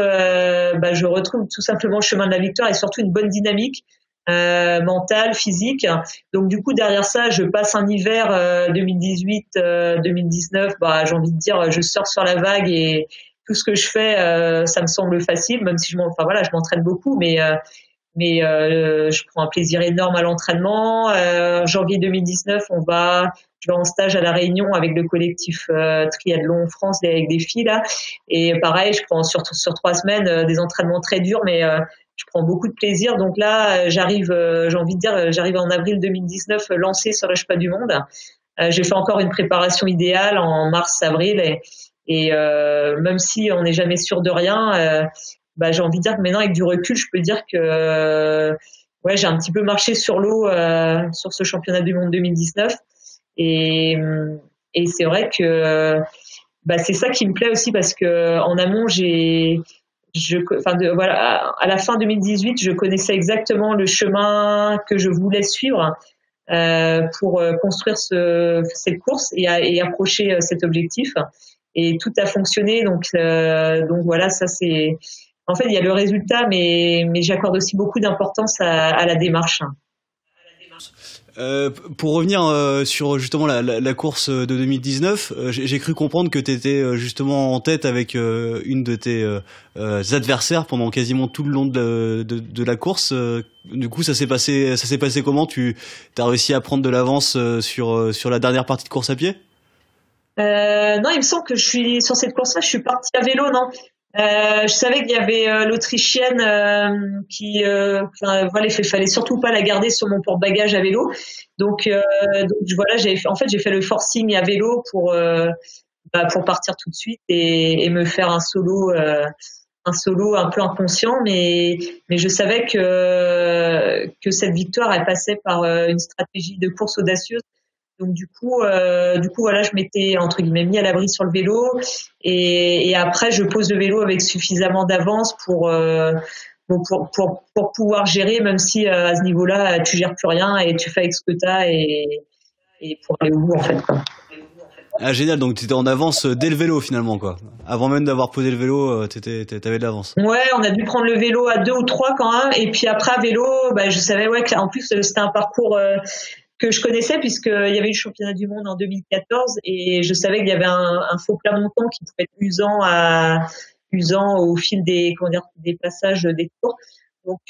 tout simplement le chemin de la victoire et surtout une bonne dynamique mentale, physique. Donc, du coup, derrière ça, je passe un hiver 2018-2019. J'ai envie de dire, je sors sur la vague et tout ce que je fais, ça me semble facile, même si je m'entraîne beaucoup, mais je prends un plaisir énorme à l'entraînement. Janvier 2019, je vais en stage à La Réunion avec le collectif Triathlon France avec des filles là. Et pareil, je prends sur 3 semaines des entraînements très durs, mais je prends beaucoup de plaisir. Donc là, j'arrive en avril 2019 lancée sur le championnat du monde. J'ai fait encore une préparation idéale en mars-avril et même si on n'est jamais sûr de rien, j'ai envie de dire que maintenant avec du recul, je peux dire que j'ai un petit peu marché sur l'eau sur ce championnat du monde 2019 et c'est vrai que c'est ça qui me plaît aussi parce que en amont à la fin 2018, je connaissais exactement le chemin que je voulais suivre pour construire cette course et approcher cet objectif. Et tout a fonctionné, donc voilà, ça c'est. En fait, il y a le résultat, mais j'accorde aussi beaucoup d'importance à la démarche. Pour revenir sur justement la course de 2019, j'ai cru comprendre que tu étais justement en tête avec une de tes adversaires pendant quasiment tout le long de la course. Du coup, ça s'est passé comment? Tu as réussi à prendre de l'avance sur la dernière partie de course à pied? Non, il me semble que sur cette course-là, je suis partie à vélo, non. Je savais qu'il y avait l'Autrichienne il fallait surtout pas la garder sur mon porte-bagages à vélo. Donc voilà, j'ai fait le forcing à vélo pour partir tout de suite et me faire un solo un peu inconscient, mais je savais que cette victoire elle passait par une stratégie de course audacieuse. Donc du coup voilà, je m'étais entre guillemets mis à l'abri sur le vélo et après je pose le vélo avec suffisamment d'avance pour pouvoir gérer, même si à ce niveau-là tu gères plus rien et tu fais avec ce que t'as et pour aller au bout en fait quoi. Ah génial, donc tu étais en avance dès le vélo finalement quoi. Avant même d'avoir posé le vélo, t'avais de l'avance. Ouais, on a dû prendre le vélo à 2 ou 3 quand même et puis après à vélo, je savais que en plus c'était un parcours que je connaissais puisqu'il y avait eu le championnat du monde en 2014 et je savais qu'il y avait un faux plat montant qui pouvait être usant au fil des passages des tours. Donc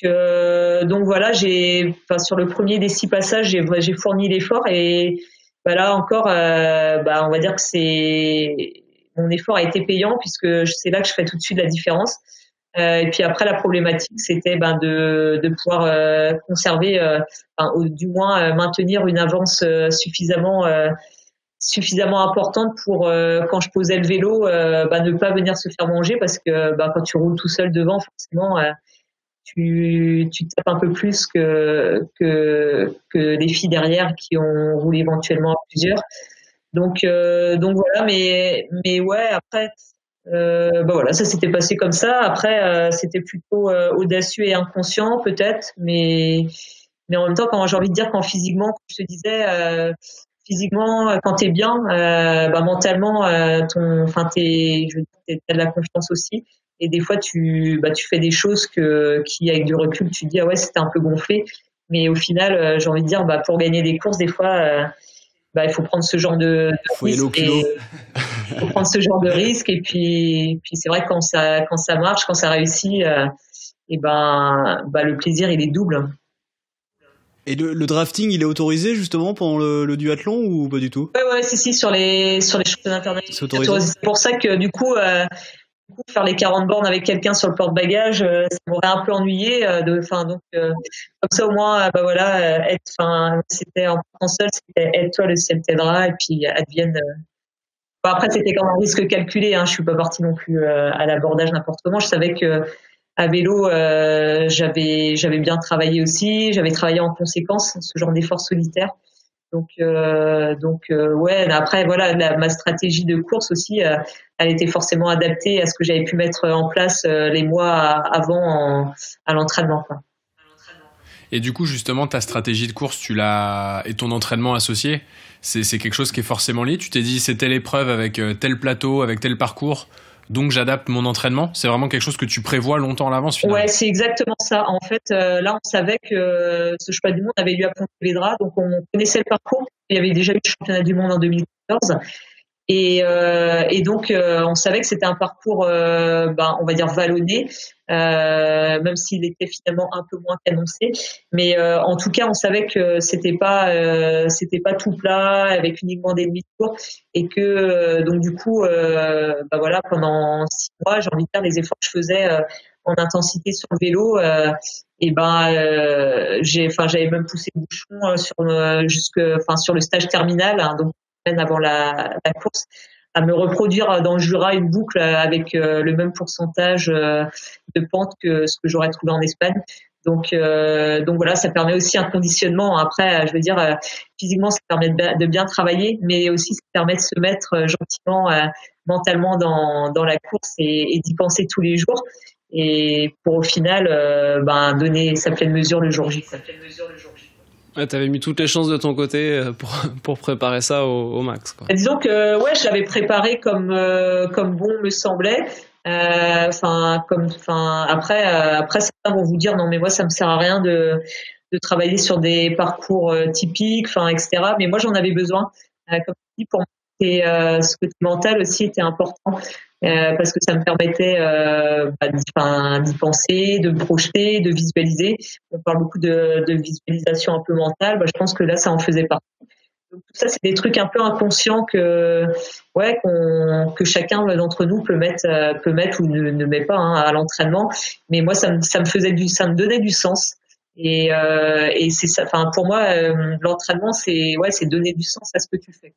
voilà, sur le premier des 6 passages, j'ai fourni l'effort et là encore, on va dire que mon effort a été payant puisque c'est là que je fais tout de suite la différence. Et puis après, la problématique, c'était de pouvoir conserver, ou du moins maintenir une avance suffisamment suffisamment importante pour quand je posais le vélo, ne pas venir se faire manger parce que quand tu roules tout seul devant, forcément, tu tapes un peu plus que les filles derrière qui ont roulé éventuellement à plusieurs. Donc voilà, mais ouais, après, voilà, ça s'était passé comme ça. Après, c'était plutôt audacieux et inconscient peut-être, mais en même temps, quand j'ai envie de dire, quand physiquement, comme je te disais, physiquement, quand t'es bien, mentalement, t'as de la confiance aussi. Et des fois, tu fais des choses qui, avec du recul, tu te dis, ah ouais, c'était un peu gonflé. Mais au final, j'ai envie de dire, pour gagner des courses, des fois, il faut prendre ce genre de risque. Il faut prendre ce genre de risque. Et puis c'est vrai que quand ça marche, quand ça réussit, le plaisir, il est double. Et le drafting, il est autorisé justement pendant le duathlon ou pas du tout? Ouais, si, sur les championnats internationaux. C'est autorisé. C'est pour ça que du coup, faire les 40 bornes avec quelqu'un sur le porte-bagages, ça m'aurait un peu ennuyé. Comme ça au moins, c'était en partant seul, c'était aide-toi, le ciel t'aidera, et puis advienne. Après, c'était quand même un risque calculé. Je suis pas partie non plus à l'abordage n'importe comment. Je savais que à vélo, j'avais bien travaillé aussi. J'avais travaillé en conséquence ce genre d'effort solitaire. Donc ouais. Après voilà, ma stratégie de course aussi, elle était forcément adaptée à ce que j'avais pu mettre en place les mois avant à l'entraînement, quoi. Et du coup, justement, ta stratégie de course, et ton entraînement associé, c'est quelque chose qui est forcément lié. Tu t'es dit, c'est telle épreuve avec tel plateau, avec tel parcours, donc j'adapte mon entraînement. C'est vraiment quelque chose que tu prévois longtemps à l'avance, finalement. Ouais, c'est exactement ça. En fait, là, on savait que ce championnat du monde avait lieu à Pontevedra, donc on connaissait le parcours. Il y avait déjà eu le championnat du monde en 2014. Et donc, on savait que c'était un parcours, on va dire vallonné, même s'il était finalement un peu moins qu'annoncé. Mais en tout cas, on savait que c'était pas tout plat avec uniquement des demi-tours, et que donc du coup, voilà, pendant 6 mois, j'ai envie de dire, les efforts que je faisais en intensité sur le vélo, j'avais même poussé le bouchon sur le stage terminal, donc avant la course, à me reproduire dans le Jura une boucle avec le même pourcentage de pente que ce que j'aurais trouvé en Espagne. Donc voilà, ça permet aussi un conditionnement. Après, je veux dire, physiquement, ça permet de bien travailler, mais aussi ça permet de se mettre gentiment mentalement dans la course et d'y penser tous les jours. Et pour au final, donner sa pleine mesure le jour J. Ouais, t'avais mis toutes les chances de ton côté pour préparer ça au max, quoi. Disons que ouais, je l'avais préparé comme bon me semblait. Après certains vont vous dire non mais moi ça me sert à rien de travailler sur des parcours typiques, etc. Mais moi j'en avais besoin. Comme je dis, pour moi ce côté mental aussi était important. Parce que ça me permettait d'y penser, de me projeter, de visualiser. On parle beaucoup de visualisation un peu mentale. Je pense que là, ça en faisait partie. Donc, tout ça, c'est des trucs un peu inconscients que chacun d'entre nous peut mettre ou ne met pas à l'entraînement. Mais moi, ça me donnait du sens. Et c'est ça. Enfin, pour moi, l'entraînement, c'est donner du sens à ce que tu fais.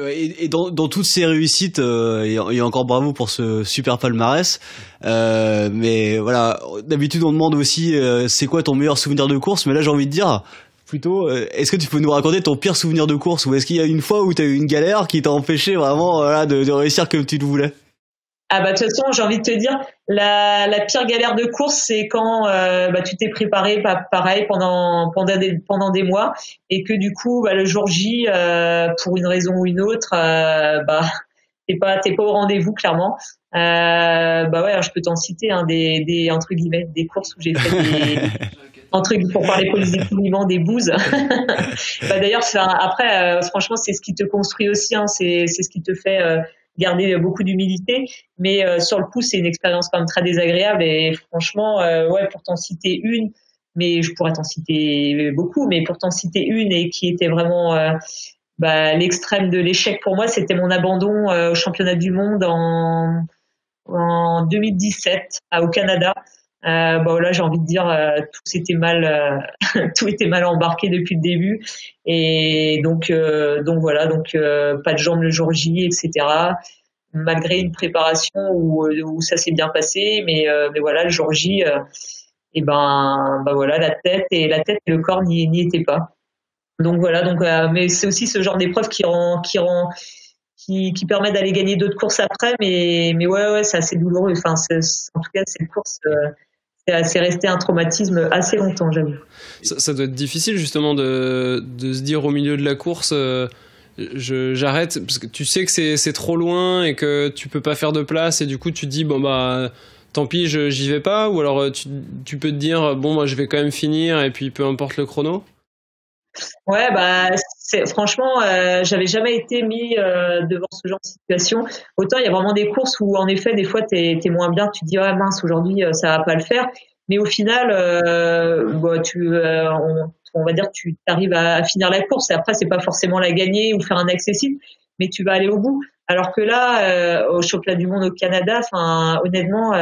Et dans toutes ces réussites, et encore bravo pour ce super palmarès. Mais voilà, d'habitude on demande aussi c'est quoi ton meilleur souvenir de course, mais là j'ai envie de dire plutôt, est-ce que tu peux nous raconter ton pire souvenir de course, ou est-ce qu'il y a une fois où tu as eu une galère qui t'a empêché vraiment de réussir comme tu le voulais? De toute façon, j'ai envie de te dire, la pire galère de course, c'est quand tu t'es préparé pareil pendant des mois, et que du coup le jour J, pour une raison ou une autre, t'es pas au rendez-vous clairement. Je peux t'en citer des entre guillemets des courses où j'ai fait pour parler politiquement des bouses. D'ailleurs, après, franchement, c'est ce qui te construit aussi, c'est ce qui te fait garder beaucoup d'humilité, mais sur le coup c'est une expérience quand même très désagréable. Et franchement, pour t'en citer une, mais je pourrais t'en citer beaucoup, mais pour t'en citer une et qui était vraiment l'extrême de l'échec pour moi, c'était mon abandon au championnat du monde en 2017 au Canada. Bon là j'ai envie de dire tout était mal tout était mal embarqué depuis le début et donc voilà pas de jambes le jour J, etc. Malgré une préparation où ça s'est bien passé, mais voilà le jour J et ben voilà la tête et le corps n'y étaient pas. Donc voilà mais c'est aussi ce genre d'épreuve qui permet d'aller gagner d'autres courses après, mais ouais c'est assez douloureux. Enfin en tout cas cette course c'est resté un traumatisme assez longtemps, j'avoue. Ça doit être difficile justement de se dire au milieu de la course j'arrête parce que tu sais que c'est trop loin et que tu peux pas faire de place et du coup tu te dis bon bah tant pis j'y vais pas, ou alors tu peux te dire bon moi je vais quand même finir et puis peu importe le chrono. Ouais, franchement, j'avais jamais été mis devant ce genre de situation. Autant il y a vraiment des courses où en effet des fois t'es moins bien, tu te dis ah mince aujourd'hui ça va pas le faire, mais au final on va dire tu arrives à finir la course et après c'est pas forcément la gagner ou faire un accessible, mais tu vas aller au bout. Alors que là au championnat du monde au Canada, enfin honnêtement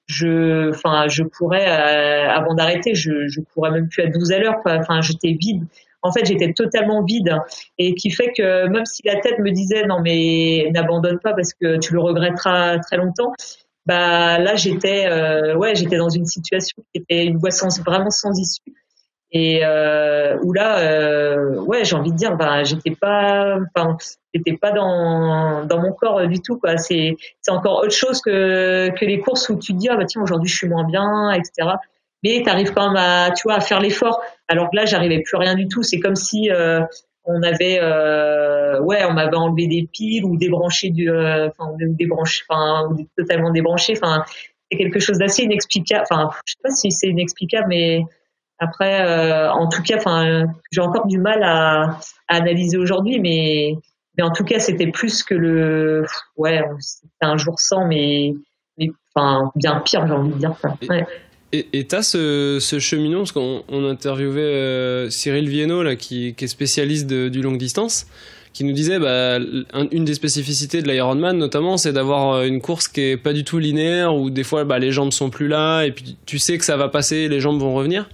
je courais avant d'arrêter, je courais même plus à 12 à l'heure, quoi. Enfin j'étais vide, en fait j'étais totalement vide, et qui fait que même si la tête me disait non mais n'abandonne pas parce que tu le regretteras très longtemps, bah là j'étais dans une situation qui était une voie vraiment sans issue, et où là j'ai envie de dire j'étais pas dans mon corps du tout, quoi. C'est encore autre chose que les courses où tu te dis ah bah tiens aujourd'hui je suis moins bien, etc. Mais t'arrives quand même à faire l'effort, alors que là j'arrivais plus à rien du tout. C'est comme si on m'avait enlevé des piles ou débranché ou totalement débranché. Enfin c'est quelque chose d'assez inexplicable. Enfin je sais pas si c'est inexplicable, mais après, en tout cas, j'ai encore du mal à analyser aujourd'hui, mais en tout cas, c'était plus que c'était un jour sans, mais bien pire, j'ai envie de dire. Ouais. Et t'as ce cheminon, parce qu'on interviewait Cyril Viennot, là, qui est spécialiste du longue distance, qui nous disait une des spécificités de l'Ironman notamment, c'est d'avoir une course qui est pas du tout linéaire, où des fois les jambes sont plus là et puis tu sais que ça va passer, les jambes vont revenir.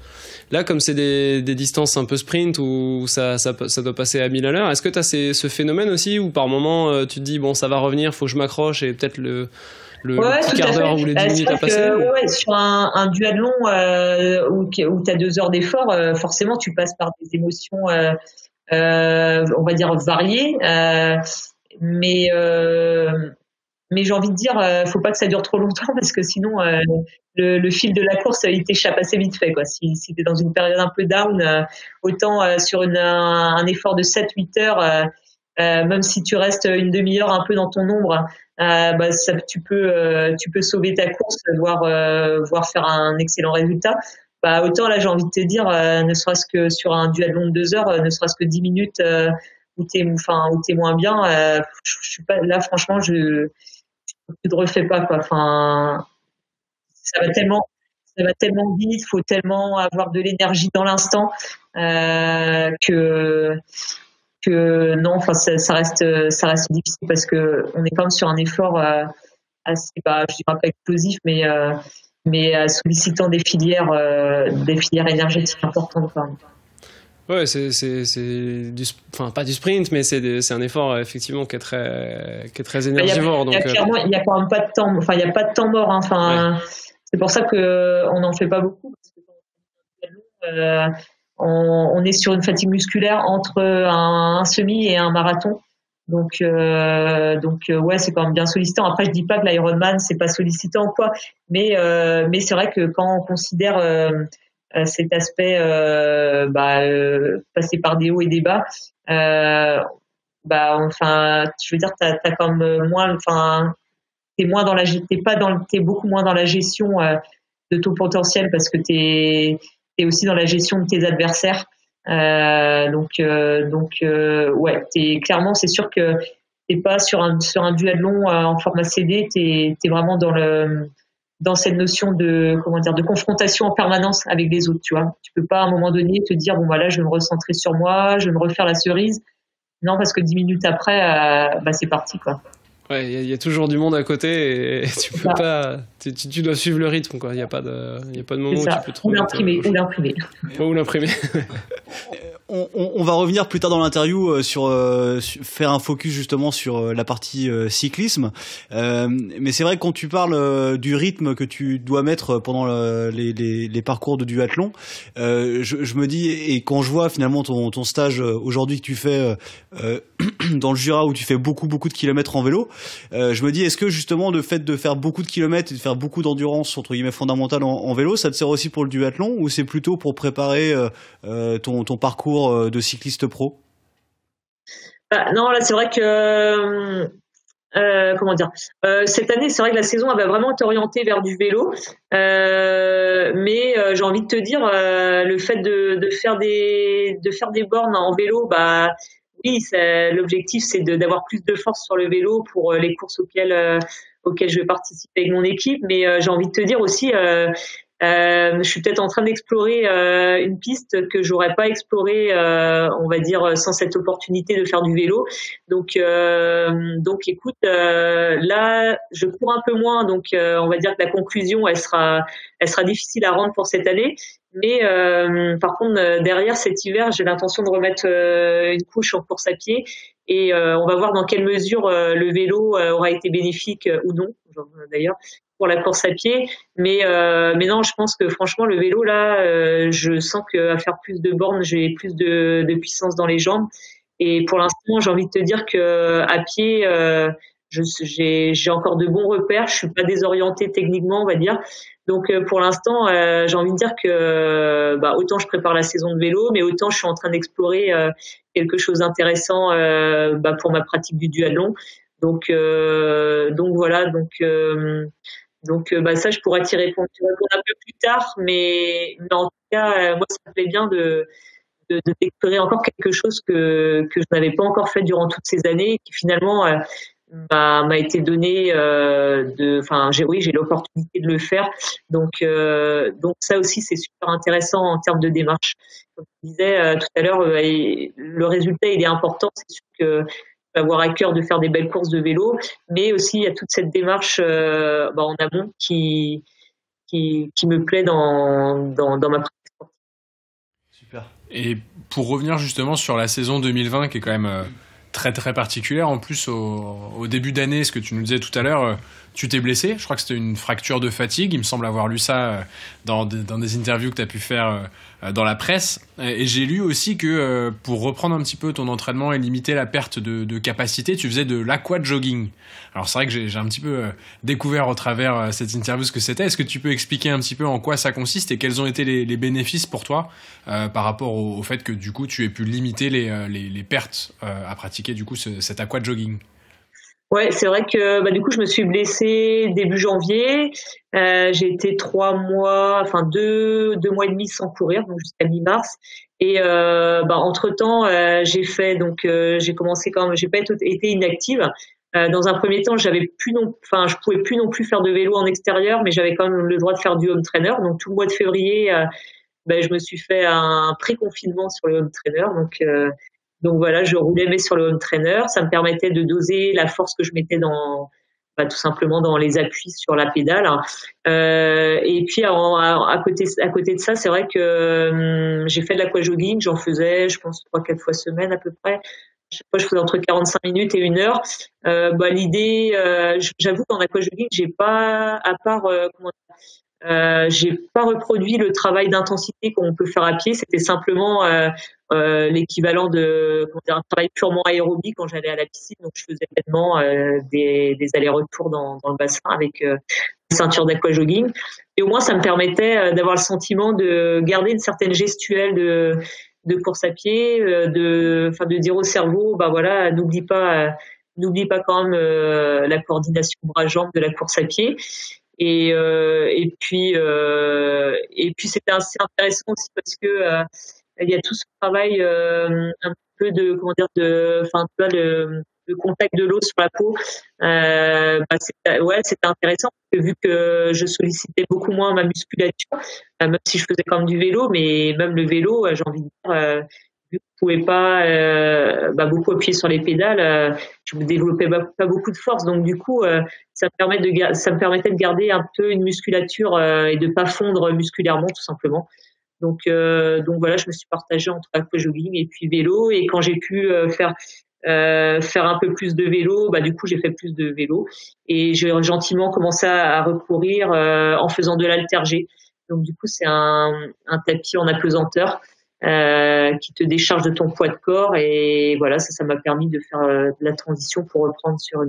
Là, comme c'est des distances un peu sprint où ça doit passer à 1000 à l'heure, est-ce que tu as ce phénomène aussi où par moment tu te dis bon ça va revenir, faut que je m'accroche, et peut-être le petit quart d'heure ou les 10 minutes à passer sur un duathlon où tu as 2 heures d'effort, forcément tu passes par des émotions on va dire variées, mais j'ai envie de dire faut pas que ça dure trop longtemps, parce que sinon le fil de la course il t'échappe assez vite fait, quoi. Si t'es dans une période un peu down, autant sur un effort de 7-8 heures, même si tu restes une demi-heure un peu dans ton ombre, tu peux sauver ta course, voire faire un excellent résultat. Autant là j'ai envie de te dire ne serait-ce que sur un duathlon de 2 heures, ne serait-ce que 10 minutes où t'es moins bien, je suis pas là, franchement tu te refais pas, quoi. Enfin ça va tellement vite, faut tellement avoir de l'énergie dans l'instant que non, enfin ça reste difficile, parce que on est quand même sur un effort assez, je dirais pas explosif, mais sollicitant des filières énergétiques importantes, quand même. Ouais, c'est pas du sprint, mais c'est un effort effectivement qui est très énergivore. Il y a quand même pas de temps, il y a pas de temps mort, hein. Ouais. C'est pour ça que on n'en fait pas beaucoup, parce que on est sur une fatigue musculaire entre un semi et un marathon. Donc ouais, c'est quand même bien sollicitant. Après, je dis pas que l'Ironman c'est pas sollicitant ou quoi, mais c'est vrai que quand on considère cet aspect passer par des hauts et des bas, je veux dire t'as quand même moins, t'es beaucoup moins dans la gestion de ton potentiel, parce que t'es aussi dans la gestion de tes adversaires. Ouais, clairement, c'est sûr que t'es pas sur un duathlon en format CD, t'es vraiment dans cette notion de confrontation en permanence avec les autres, tu vois. Tu peux pas à un moment donné te dire bon là je vais me recentrer sur moi, je vais me refaire la cerise. Non, parce que 10 minutes après c'est parti, quoi. Ouais, il y a toujours du monde à côté et tu peux pas, tu dois suivre le rythme, quoi. Il y a pas de moment où tu peux te ou l'imprimer. Ou l'imprimer. On va revenir plus tard dans l'interview sur faire un focus justement sur la partie cyclisme. Mais c'est vrai que quand tu parles du rythme que tu dois mettre pendant les parcours de duathlon, je me dis, et quand je vois finalement ton stage aujourd'hui que tu fais dans le Jura où tu fais beaucoup de kilomètres en vélo, je me dis, est-ce que justement le fait de faire beaucoup de kilomètres et de faire beaucoup d'endurance entre guillemets fondamentale en vélo, ça te sert aussi pour le duathlon, ou c'est plutôt pour préparer ton parcours de cycliste pro? Non, là c'est vrai que cette année c'est vrai que la saison elle va vraiment être orientée vers du vélo, mais j'ai envie de te dire le fait de faire des bornes en vélo, oui, l'objectif c'est d'avoir plus de force sur le vélo pour les courses auxquelles je vais participer avec mon équipe, mais j'ai envie de te dire aussi je suis peut-être en train d'explorer une piste que j'aurais pas explorée, on va dire, sans cette opportunité de faire du vélo. Donc écoute, là, je cours un peu moins, donc on va dire que la conclusion, elle sera difficile à rendre pour cette année. Mais par contre, derrière cet hiver, j'ai l'intention de remettre une couche en course à pied, et on va voir dans quelle mesure le vélo aura été bénéfique ou non, d'ailleurs, pour la course à pied. Mais non, je pense que franchement le vélo là, je sens qu'à faire plus de bornes, j'ai plus de puissance dans les jambes. Et pour l'instant, j'ai envie de te dire que à pied, j'ai encore de bons repères. Je suis pas désorientée techniquement, on va dire. Donc pour l'instant, j'ai envie de dire que autant je prépare la saison de vélo, mais autant je suis en train d'explorer quelque chose d'intéressant pour ma pratique du duathlon. Donc voilà. Donc ça, je pourrais t'y répondre un peu plus tard, mais en tout cas, moi, ça me plaît bien de d'explorer encore quelque chose que je n'avais pas encore fait durant toutes ces années, qui finalement m'a été donné j'ai l'opportunité de le faire. Donc ça aussi, c'est super intéressant en termes de démarche. Comme je disais tout à l'heure, le résultat, il est important. C'est sûr que avoir à cœur de faire des belles courses de vélo, mais aussi il y a toute cette démarche en amont qui me plaît dans ma pratique sportive. Super. Et pour revenir justement sur la saison 2020 qui est quand même très très particulière, en plus au début d'année, ce que tu nous disais tout à l'heure, tu t'es blessé, je crois que c'était une fracture de fatigue, il me semble avoir lu ça dans des interviews que tu as pu faire dans la presse, et j'ai lu aussi que pour reprendre un petit peu ton entraînement et limiter la perte de capacité, tu faisais de l'aquajogging. Alors c'est vrai que j'ai un petit peu découvert au travers cette interview ce que c'était. Est-ce que tu peux expliquer un petit peu en quoi ça consiste et quels ont été les bénéfices pour toi par rapport au fait que du coup tu aies pu limiter les pertes à pratiquer du coup cet aquajogging? Ouais, c'est vrai que du coup je me suis blessée début janvier. J'ai été 3 mois, enfin 2 mois et demi sans courir, donc jusqu'à mi-mars. Et entre-temps, j'ai commencé quand même, j'ai pas été inactive. Dans un premier temps, je pouvais plus non plus faire de vélo en extérieur, mais j'avais quand même le droit de faire du home trainer. Donc tout le mois de février, je me suis fait un pré-confinement sur le home trainer. Donc voilà, je roulais mais sur le home trainer, ça me permettait de doser la force que je mettais tout simplement dans les appuis sur la pédale. Et puis à côté de ça, c'est vrai que j'ai fait de l'aquajogging, j'en faisais, je pense 3-4 fois semaine à peu près. Chaque fois, je faisais entre 45 minutes et 1 heure. L'idée, j'avoue qu'en aquajogging, j'ai pas reproduit le travail d'intensité qu'on peut faire à pied. C'était simplement l'équivalent un travail purement aérobie quand j'allais à la piscine. Donc je faisais pleinement des allers-retours dans le bassin avec une ceinture d'aquajogging. Et au moins ça me permettait d'avoir le sentiment de garder une certaine gestuelle de course à pied, de dire au cerveau n'oublie pas quand même la coordination bras-jambes de la course à pied. Et puis c'était assez intéressant aussi parce que il y a tout ce travail un peu de le contact de l'eau sur la peau. C'était intéressant parce que vu que je sollicitais beaucoup moins ma musculature, même si je faisais quand même du vélo, mais même le vélo, j'ai envie de dire, vu que je pouvais pas beaucoup appuyer sur les pédales, je me développais pas beaucoup de force, donc du coup ça me permettait de garder un peu une musculature et de pas fondre musculairement tout simplement. Donc voilà, je me suis partagée entre aquajogging et puis vélo, et quand j'ai pu faire un peu plus de vélo, du coup j'ai fait plus de vélo, et j'ai gentiment commencé à recourir en faisant de l'haltérgé. Donc du coup c'est un tapis en apesanteur qui te décharge de ton poids de corps, et voilà, ça m'a permis de faire la transition pour reprendre sur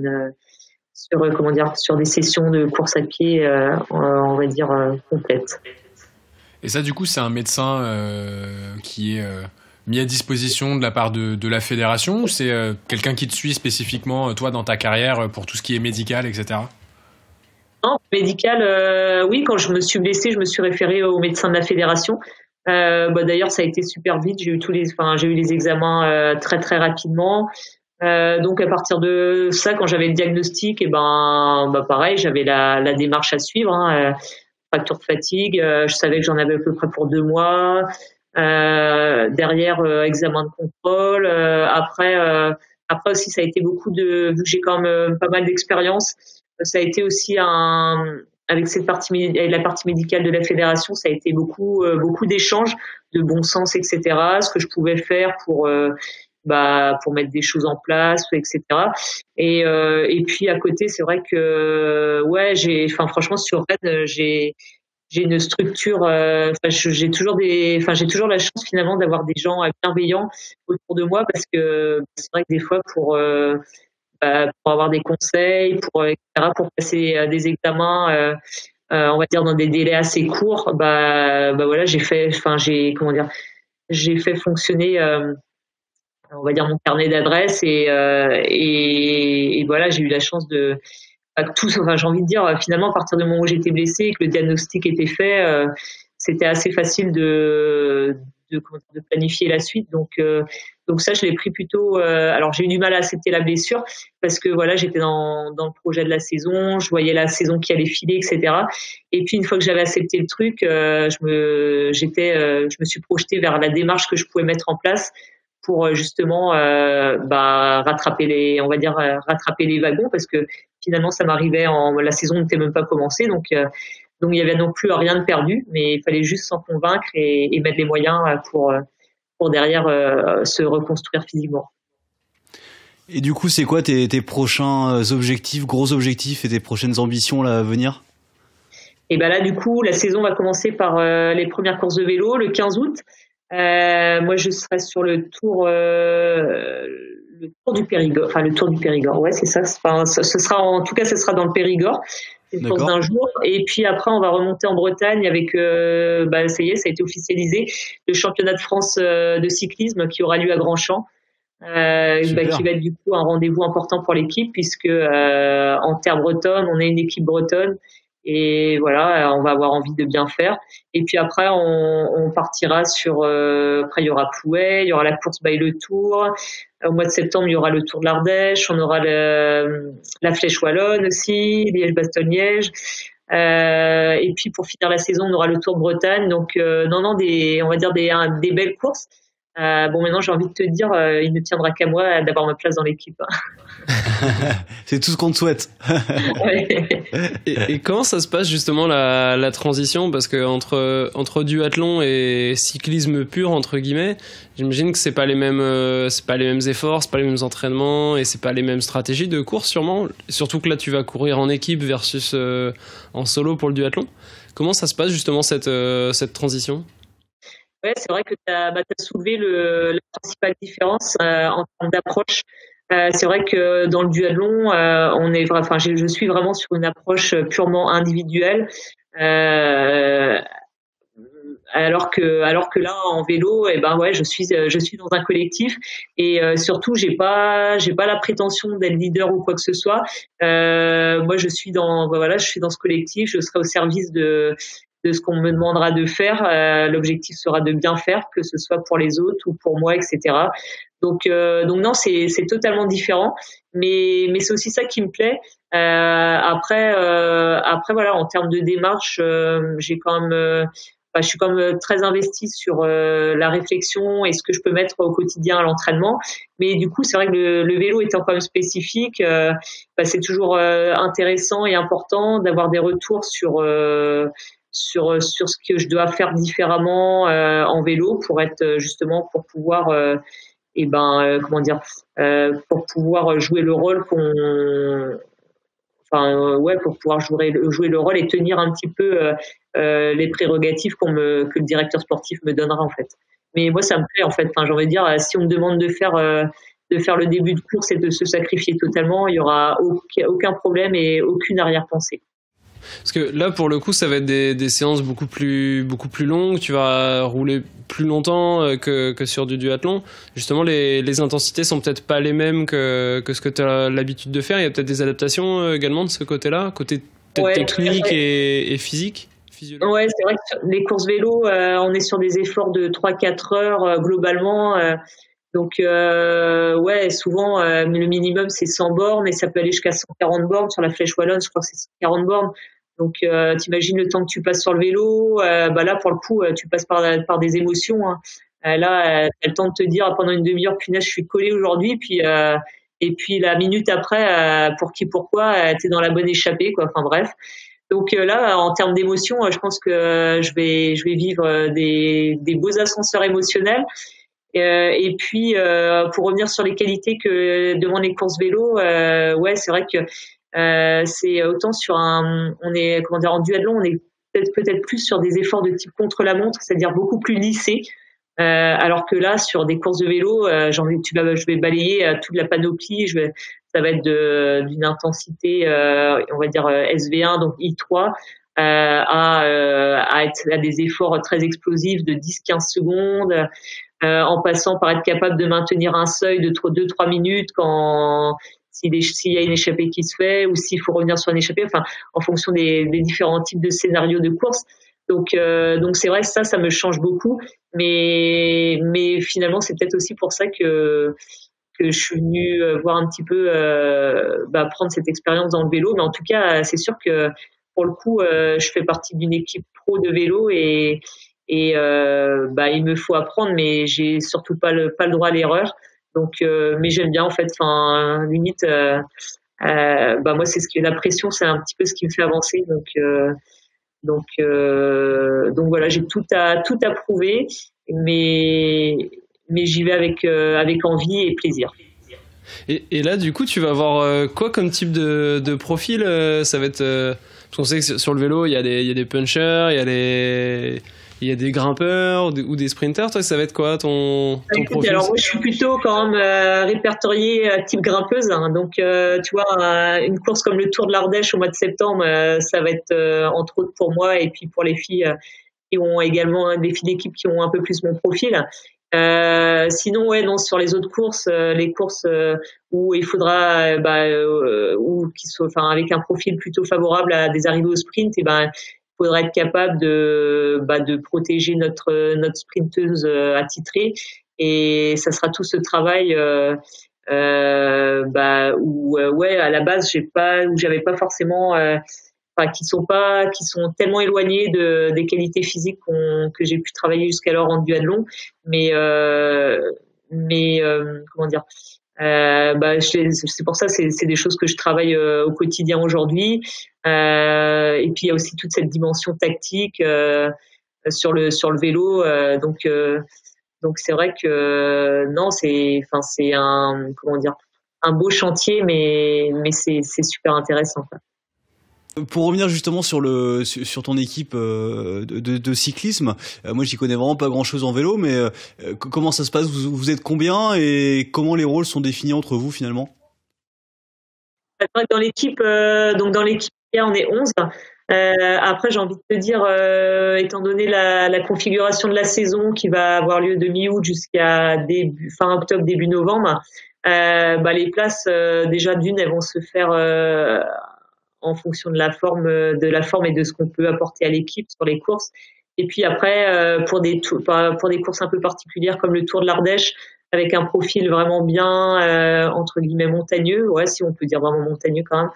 des sessions de course à pied on va dire complètes. Et ça, du coup, c'est un médecin qui est mis à disposition de la part de la fédération, ou c'est quelqu'un qui te suit spécifiquement, toi, dans ta carrière, pour tout ce qui est médical, etc.? Non, médical, oui, quand je me suis blessée, je me suis référée au médecin de la fédération. D'ailleurs, ça a été super vite. J'ai eu les examens très très rapidement. Donc à partir de ça, quand j'avais le diagnostic, et pareil, j'avais la démarche à suivre. Fracture de fatigue, je savais que j'en avais à peu près pour 2 mois. Derrière, examen de contrôle. Après aussi, ça a été beaucoup vu que j'ai quand même pas mal d'expérience, ça a été aussi avec la partie médicale de la fédération, ça a été beaucoup d'échanges, de bon sens, etc. Ce que je pouvais faire pour mettre des choses en place, etc. Et puis à côté, c'est vrai que franchement sur Rennes, j'ai une structure. J'ai toujours la chance finalement d'avoir des gens bienveillants autour de moi, parce que c'est vrai que des fois pour avoir des conseils, etc., pour passer des examens, on va dire dans des délais assez courts, voilà, j'ai fait fonctionner on va dire mon carnet d'adresses, et voilà, j'ai eu la chance de j'ai envie de dire, finalement, à partir du moment où j'étais blessée et que le diagnostic était fait, c'était assez facile de planifier la suite. Donc ça, je l'ai pris plutôt. Alors j'ai eu du mal à accepter la blessure, parce que voilà, j'étais dans le projet de la saison, je voyais la saison qui allait filer, etc. Et puis une fois que j'avais accepté le truc, je me suis projetée vers la démarche que je pouvais mettre en place pour justement rattraper les wagons, parce que finalement ça m'arrivait la saison n'était même pas commencée, donc il y avait non plus rien de perdu, mais il fallait juste s'en convaincre et mettre les moyens pour derrière se reconstruire physiquement. Et du coup, c'est quoi tes prochains objectifs, gros objectifs, et tes prochaines ambitions là à venir? Et là du coup la saison va commencer par les premières courses de vélo le 15 août. Moi, je serai sur le tour du Périgord. Enfin, le tour du Périgord. Ouais, c'est ça. Enfin, ce sera dans le Périgord. C'est une course d'un jour. Et puis après, on va remonter en Bretagne avec, ça y est, ça a été officialisé, le championnat de France de cyclisme qui aura lieu à Grandchamp. Qui va être du coup un rendez-vous important pour l'équipe, puisque en terre bretonne, on est une équipe bretonne. Et voilà, on va avoir envie de bien faire. Et puis après, on partira sur. Après, il y aura Plouay, il y aura la course by le Tour. Au mois de septembre, il y aura le Tour de l'Ardèche. On aura la Flèche Wallonne aussi, Liège-Bastogne-Liège. Et puis pour finir la saison, on aura le Tour de Bretagne. Donc on va dire des belles courses. Maintenant, j'ai envie de te dire, il ne tiendra qu'à moi d'avoir ma place dans l'équipe. C'est tout ce qu'on te souhaite. Et comment ça se passe justement la transition, parce que entre duathlon et cyclisme pur entre guillemets, j'imagine que c'est pas les mêmes efforts, c'est pas les mêmes entraînements, et c'est pas les mêmes stratégies de course sûrement. Surtout que là, tu vas courir en équipe versus en solo pour le duathlon. Comment ça se passe justement cette transition? Ouais, c'est vrai que tu as soulevé la principale différence en termes d'approche. C'est vrai que dans le duathlon, je suis vraiment sur une approche purement individuelle, alors que là en vélo, je suis dans un collectif, et surtout j'ai pas la prétention d'être leader ou quoi que ce soit. Moi, je suis dans ce collectif, je serai au service de ce qu'on me demandera de faire. L'objectif sera de bien faire, que ce soit pour les autres ou pour moi, etc. Donc non, c'est totalement différent, mais c'est aussi ça qui me plaît. Après voilà, en termes de démarche, j'ai quand même je suis quand même très investie sur la réflexion et ce que je peux mettre au quotidien à l'entraînement. Mais du coup, c'est vrai que le vélo étant quand même spécifique, c'est toujours intéressant et important d'avoir des retours sur ce que je dois faire différemment en vélo pour être justement pour pouvoir pour pouvoir jouer le rôle pour pouvoir jouer le rôle et tenir un petit peu les prérogatives que le directeur sportif me donnera en fait. Mais moi ça me plaît en fait. Enfin, j'ai envie de dire, si on me demande de faire le début de course et de se sacrifier totalement, il y aura aucun problème et aucune arrière-pensée. Parce que là, pour le coup, ça va être des séances beaucoup plus longues. Tu vas rouler plus longtemps que sur du duathlon. Justement, les intensités sont peut-être pas les mêmes que ce que tu as l'habitude de faire. Il y a peut-être des adaptations également de ce côté-là, côté peut-être technique et physique. Ouais, c'est vrai que sur les courses vélo, on est sur des efforts de 3-4 heures globalement. Donc, souvent, le minimum, c'est 100 bornes et ça peut aller jusqu'à 140 bornes. Sur la Flèche Wallonne, je crois que c'est 140 bornes. Donc, t'imagines le temps que tu passes sur le vélo. Là, pour le coup, tu passes par des émotions. Hein. Là, t'as le temps de te dire pendant une demi-heure, punaise, je suis collé aujourd'hui. Et puis, la minute après, pour qui, pourquoi, t'es dans la bonne échappée, quoi. Enfin, bref. Donc là, en termes d'émotions, je pense que je vais vivre des beaux ascenseurs émotionnels. Et puis pour revenir sur les qualités que demandent les courses vélo, c'est vrai que c'est autant en duathlon, on est peut-être plus sur des efforts de type contre-la-montre, c'est-à-dire beaucoup plus lissés. Alors que là, sur des courses de vélo, je vais balayer toute la panoplie. Ça va être d'une intensité, on va dire SV1, donc I3, à des efforts très explosifs de 10-15 secondes. En passant par être capable de maintenir un seuil de 2-3 minutes s'il y a une échappée qui se fait ou s'il faut revenir sur une échappée, enfin, en fonction des différents types de scénarios de course. Donc c'est vrai, ça me change beaucoup, mais finalement, c'est peut-être aussi pour ça que je suis venue voir un petit peu, prendre cette expérience dans le vélo. Mais en tout cas, c'est sûr que pour le coup, je fais partie d'une équipe pro de vélo et il me faut apprendre, mais j'ai surtout pas le droit à l'erreur. Donc, mais j'aime bien en fait. Enfin, limite, moi c'est la pression, c'est un petit peu ce qui me fait avancer. Donc voilà, j'ai tout à prouver, mais j'y vais avec envie et plaisir. Et là, du coup, tu vas avoir quoi comme type de profil? Ça va être parce qu'on sait que sur le vélo, il y a des punchers, il y a des grimpeurs ou des sprinters. Toi, ça va être quoi ton profil? Alors moi, je suis plutôt quand même répertoriée type grimpeuse. Hein. Donc, tu vois, une course comme le Tour de l'Ardèche au mois de septembre, ça va être entre autres pour moi et puis pour les filles qui ont également des filles d'équipe qui ont un peu plus mon profil. Sinon, sur les autres courses, les courses où il faudra, avec un profil plutôt favorable à des arrivées au sprint, faudra être capable de protéger notre sprinteuse attitrée, et ça sera tout ce travail à la base j'avais pas forcément qui sont tellement éloignés des qualités physiques que j'ai pu travailler jusqu'alors en duathlon, mais comment dire, c'est pour ça, c'est des choses que je travaille au quotidien aujourd'hui. Et puis il y a aussi toute cette dimension tactique sur le vélo. Donc c'est vrai que c'est un beau chantier, mais c'est super intéressant, quoi. Pour revenir justement sur ton équipe de cyclisme, moi j'y connais vraiment pas grand chose en vélo, mais comment ça se passe? Vous êtes combien et comment les rôles sont définis entre vous finalement? Dans l'équipe, on est 11. Après, j'ai envie de te dire, étant donné la configuration de la saison qui va avoir lieu de mi-août jusqu'à fin octobre, début novembre, les places déjà d'une, elles vont se faire en fonction de la forme et de ce qu'on peut apporter à l'équipe sur les courses. Et puis après, pour des courses un peu particulières comme le Tour de l'Ardèche, avec un profil vraiment bien entre guillemets montagneux, si on peut dire vraiment montagneux quand même.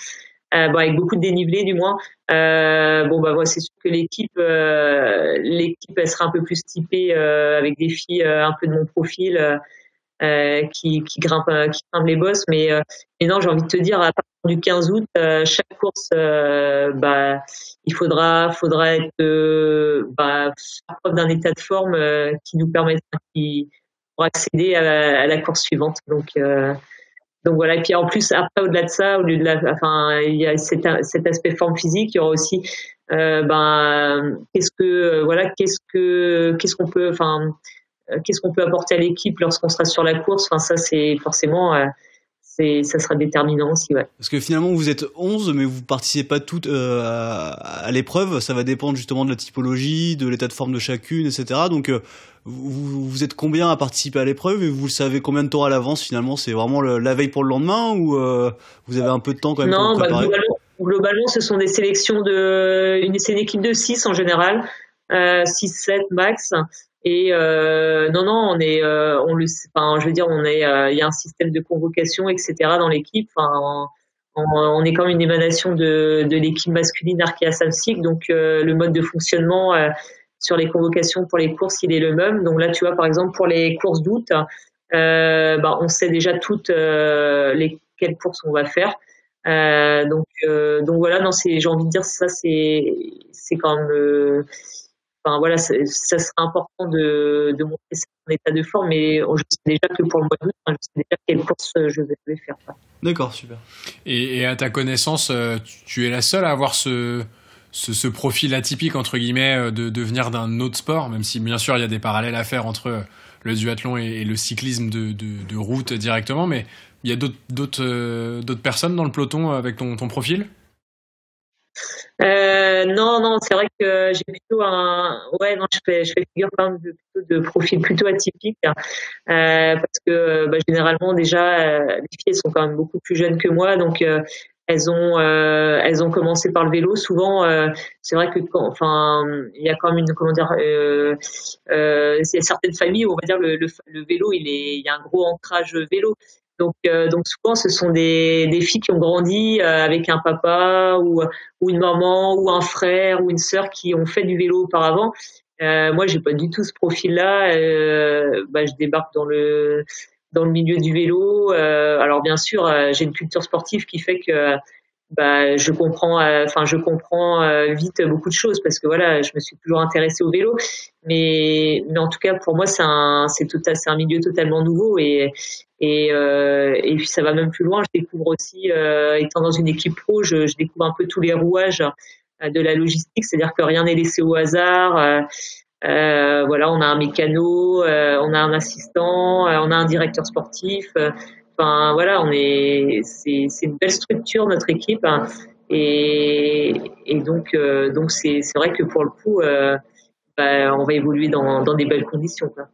avec beaucoup de dénivelé du moins. Voilà, c'est sûr que l'équipe elle sera un peu plus typée avec des filles un peu de mon profil qui grimpent les bosses, mais non, j'ai envie de te dire, à partir du 15 août, chaque course, il faudra être faire preuve d'un état de forme qui nous permette pour accéder à la course suivante. Donc voilà. Et puis en plus, après, au-delà de ça, il y a cet aspect forme physique. Il y aura aussi, qu'est-ce qu'on peut apporter à l'équipe lorsqu'on sera sur la course. Enfin, ça, c'est forcément, ça sera déterminant aussi, ouais. Parce que finalement, vous êtes 11, mais vous participez pas toutes à l'épreuve. Ça va dépendre justement de la typologie, de l'état de forme de chacune, etc. Donc, vous êtes combien à participer à l'épreuve et vous le savez combien de temps à l'avance finalement? C'est vraiment la veille pour le lendemain ou vous avez un peu de temps quand même pour vous préparer? Globalement, ce sont des sélections c'est une équipe de 6 en général, 6-7 max. Et non, il y a un système de convocation, etc. dans l'équipe. Enfin, on est comme une émanation de l'équipe masculine Arkea Samsic, donc le mode de fonctionnement sur les convocations pour les courses, il est le même. Donc là, tu vois, par exemple, pour les courses d'août, on sait déjà toutes quelles courses on va faire. Donc voilà, non, j'ai envie de dire ça, c'est quand même. Voilà, ça sera important de montrer son état de forme, mais je sais déjà que pour le mois d'août, je sais déjà quelle course je vais faire. D'accord, super. Et à ta connaissance, tu es la seule à avoir ce profil atypique, entre guillemets, de venir d'un autre sport, même si bien sûr il y a des parallèles à faire entre le duathlon et le cyclisme de route directement, mais il y a d'autres personnes dans le peloton avec ton profil? Non, c'est vrai que j'ai plutôt je fais figure quand même de profil plutôt atypique, parce que généralement déjà les filles sont quand même beaucoup plus jeunes que moi, donc elles ont commencé par le vélo souvent. C'est vrai que il y a quand même il y a certaines familles où on va dire le vélo il y a un gros ancrage vélo. Donc souvent ce sont des filles qui ont grandi avec un papa ou une maman ou un frère ou une sœur qui ont fait du vélo auparavant. Moi j'ai pas du tout ce profil-là. Je débarque dans le milieu du vélo. Alors bien sûr j'ai une culture sportive qui fait que je comprends vite beaucoup de choses parce que voilà, je me suis toujours intéressée au vélo, mais en tout cas pour moi c'est un milieu totalement nouveau et puis ça va même plus loin. Je découvre aussi, étant dans une équipe pro, je découvre un peu tous les rouages de la logistique, c'est-à-dire que rien n'est laissé au hasard. Voilà, on a un mécano, on a un assistant, on a un directeur sportif. Enfin voilà, c'est une belle structure notre équipe, hein, et donc c'est vrai que pour le coup on va évoluer dans des belles conditions, quoi.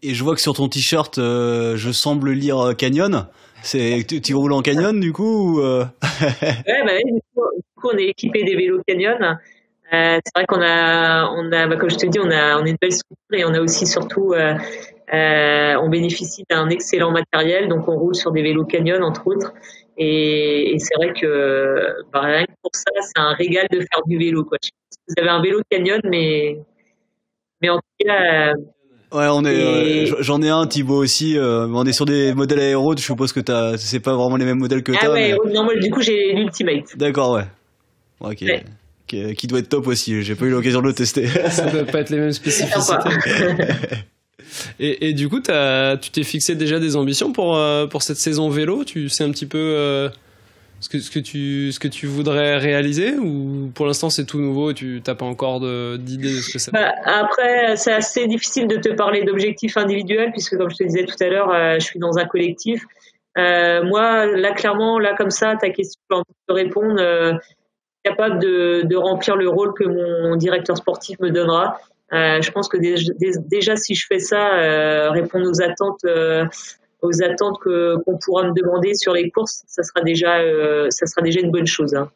Et je vois que sur ton t-shirt je semble lire Canyon. Tu roules en Canyon du coup ou Ouais, du coup on est équipé des vélos Canyon. C'est vrai qu'on a comme je te dis, on a une belle structure et on a aussi surtout on bénéficie d'un excellent matériel, donc on roule sur des vélos Canyon entre autres, et c'est vrai que rien que pour ça c'est un régal de faire du vélo, quoi. Je sais pas si vous avez un vélo Canyon, mais en tout cas ouais, j'en ai un, Thibaut aussi, mais on est sur des modèles aéro, je suppose que c'est pas vraiment les mêmes modèles que t'as. Ouais, non, moi du coup j'ai l'Ultimate. D'accord, ouais. Ok. Ouais. Qui doit être top aussi, j'ai pas eu l'occasion de le tester. Ça doit pas être les mêmes spécificités. Et du coup, tu t'es fixé déjà des ambitions pour cette saison vélo? Tu sais un petit peu ce que tu voudrais réaliser, ou pour l'instant c'est tout nouveau et tu n'as pas encore d'idée de ce que ça va? Après, c'est assez difficile de te parler d'objectifs individuels puisque, comme je te disais tout à l'heure, je suis dans un collectif. Moi, là, clairement, là, comme ça, ta question, je peux te répondre. Capable de remplir le rôle que mon directeur sportif me donnera. Je pense que déjà si je fais ça, répondre aux attentes qu'on pourra me demander sur les courses, ça sera déjà une bonne chose, hein.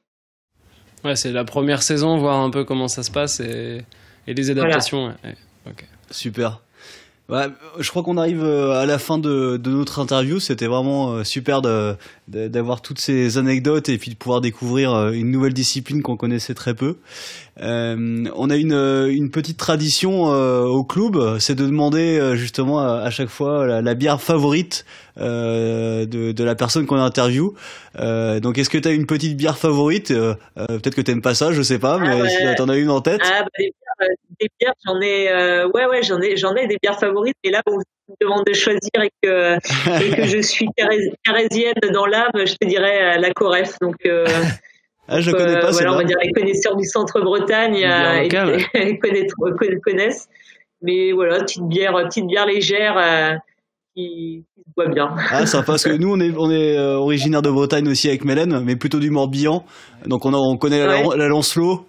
Ouais, c'est la première saison, voir un peu comment ça se passe et les adaptations. Voilà. Ouais. Okay. Super. Ouais, je crois qu'on arrive à la fin de notre interview. C'était vraiment super d'avoir toutes ces anecdotes et puis de pouvoir découvrir une nouvelle discipline qu'on connaissait très peu. On a une petite tradition au club, c'est de demander justement à chaque fois la bière favorite de la personne qu'on interview. Donc est-ce que tu as une petite bière favorite? Peut-être que t'aimes pas ça, je sais pas, mais si t'en as une en tête. Des bières, j'en ai, j'en ai des bières favorites, mais là, on me demande de choisir et que je suis carésienne dans l'âme, je te dirais la Coref. Donc, je connais pas. Voilà, on va dire les connaisseurs du centre-Bretagne connaissent. Mais voilà, petite bière légère qui se boit bien. Ah, sympa, parce que nous, on est originaire de Bretagne aussi avec Mélène, mais plutôt du Morbihan. Donc on connaît la Lancelot,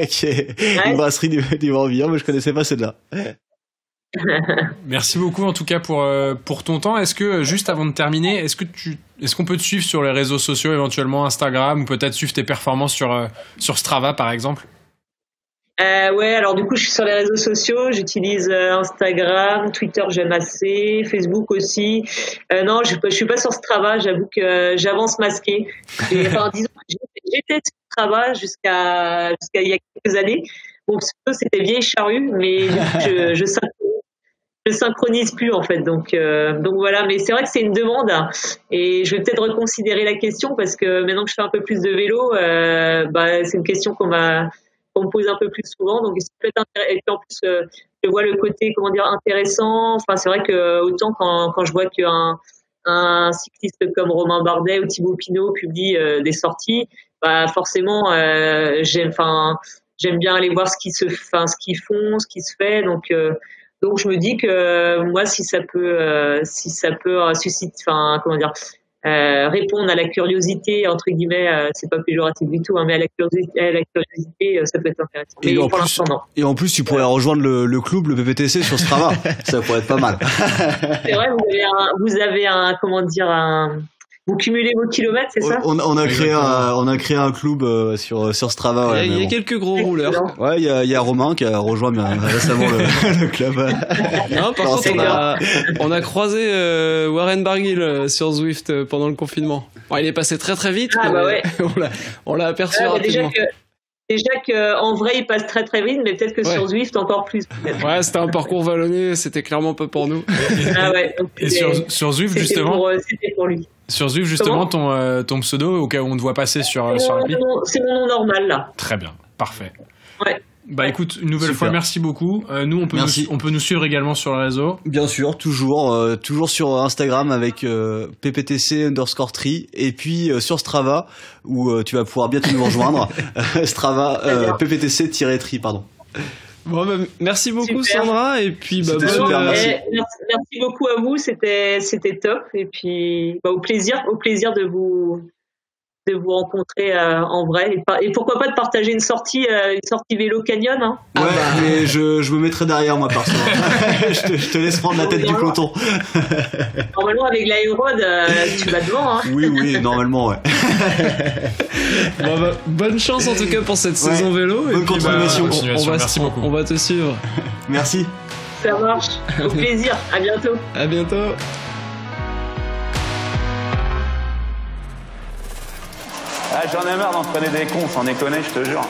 qui est une brasserie du Morbihan, mais je connaissais pas celle-là. Merci beaucoup en tout cas pour ton temps. Est-ce que juste avant de terminer, est-ce qu'on peut te suivre sur les réseaux sociaux, éventuellement Instagram, ou peut-être suivre tes performances sur Strava par exemple? Alors du coup, je suis sur les réseaux sociaux, j'utilise Instagram, Twitter, j'aime assez, Facebook aussi. Non, je suis pas sur Strava, j'avoue que j'avance masqué. Disons, j'étais sur Strava jusqu'à il y a quelques années. Bon, c'était vieille charrue, mais je synchronise plus en fait. Donc voilà, mais c'est vrai que c'est une demande et je vais peut-être reconsidérer la question parce que maintenant que je fais un peu plus de vélo, c'est une question qu'on me pose un peu plus souvent, donc c'est peut-être intéressant. Et puis en plus, je vois le côté, intéressant. Enfin, c'est vrai que autant quand je vois qu'un cycliste comme Romain Bardet ou Thibaut Pinot publie des sorties, forcément, j'aime bien aller voir ce qu'ils font, ce qui se fait. Donc je me dis que moi, si ça peut susciter, répondre à la curiosité, entre guillemets, c'est pas péjoratif du tout, mais à la curiosité, ça peut être intéressant. Mais pour l'instant, non. Et en plus, tu pourrais rejoindre le club, le PPTC sur Strava. Ça pourrait être pas mal. C'est vrai, vous avez vous cumulez vos kilomètres, c'est ça? On a créé un club sur Strava. Ouais, il y a quelques gros rouleurs. Ouais, il y a Romain qui a rejoint récemment le club. Non, par contre, on a croisé Warren Barguil sur Zwift pendant le confinement. Bon, il est passé très très vite. Ouais. On l'a aperçu rapidement. Déjà qu'en vrai, il passe très très vite, mais peut-être que sur Zwift encore plus. Ouais, c'était un parcours vallonné, c'était clairement pas pour nous. Et sur Zwift, justement. C'était pour lui. Sur Zwift, justement, ton pseudo, au cas où on te voit passer sur l'appli. C'est mon nom normal, là. Très bien, parfait. Ouais. Écoute, une nouvelle fois, merci beaucoup. Nous, on peut nous suivre également sur le réseau. Bien sûr, toujours sur Instagram avec pptc_tri et puis sur Strava où tu vas pouvoir bientôt nous rejoindre. Strava pptc-tri, pardon. Bon, merci beaucoup. Super. Sandra, et puis merci beaucoup à vous, c'était top, et puis au plaisir de vous rencontrer en vrai, et pourquoi pas de partager une sortie vélo canyon, hein. Mais je me mettrai derrière moi par je te laisse prendre la tête du peloton. Normalement avec l'aérode tu vas devant, hein. Oui, normalement, ouais. Bonne chance en tout cas pour cette saison vélo. Bonne continuation. Merci beaucoup. On va te suivre. Merci. Ça marche. Au plaisir. À bientôt. À bientôt. J'en ai marre d'entraîner des cons, sans déconner, je te jure.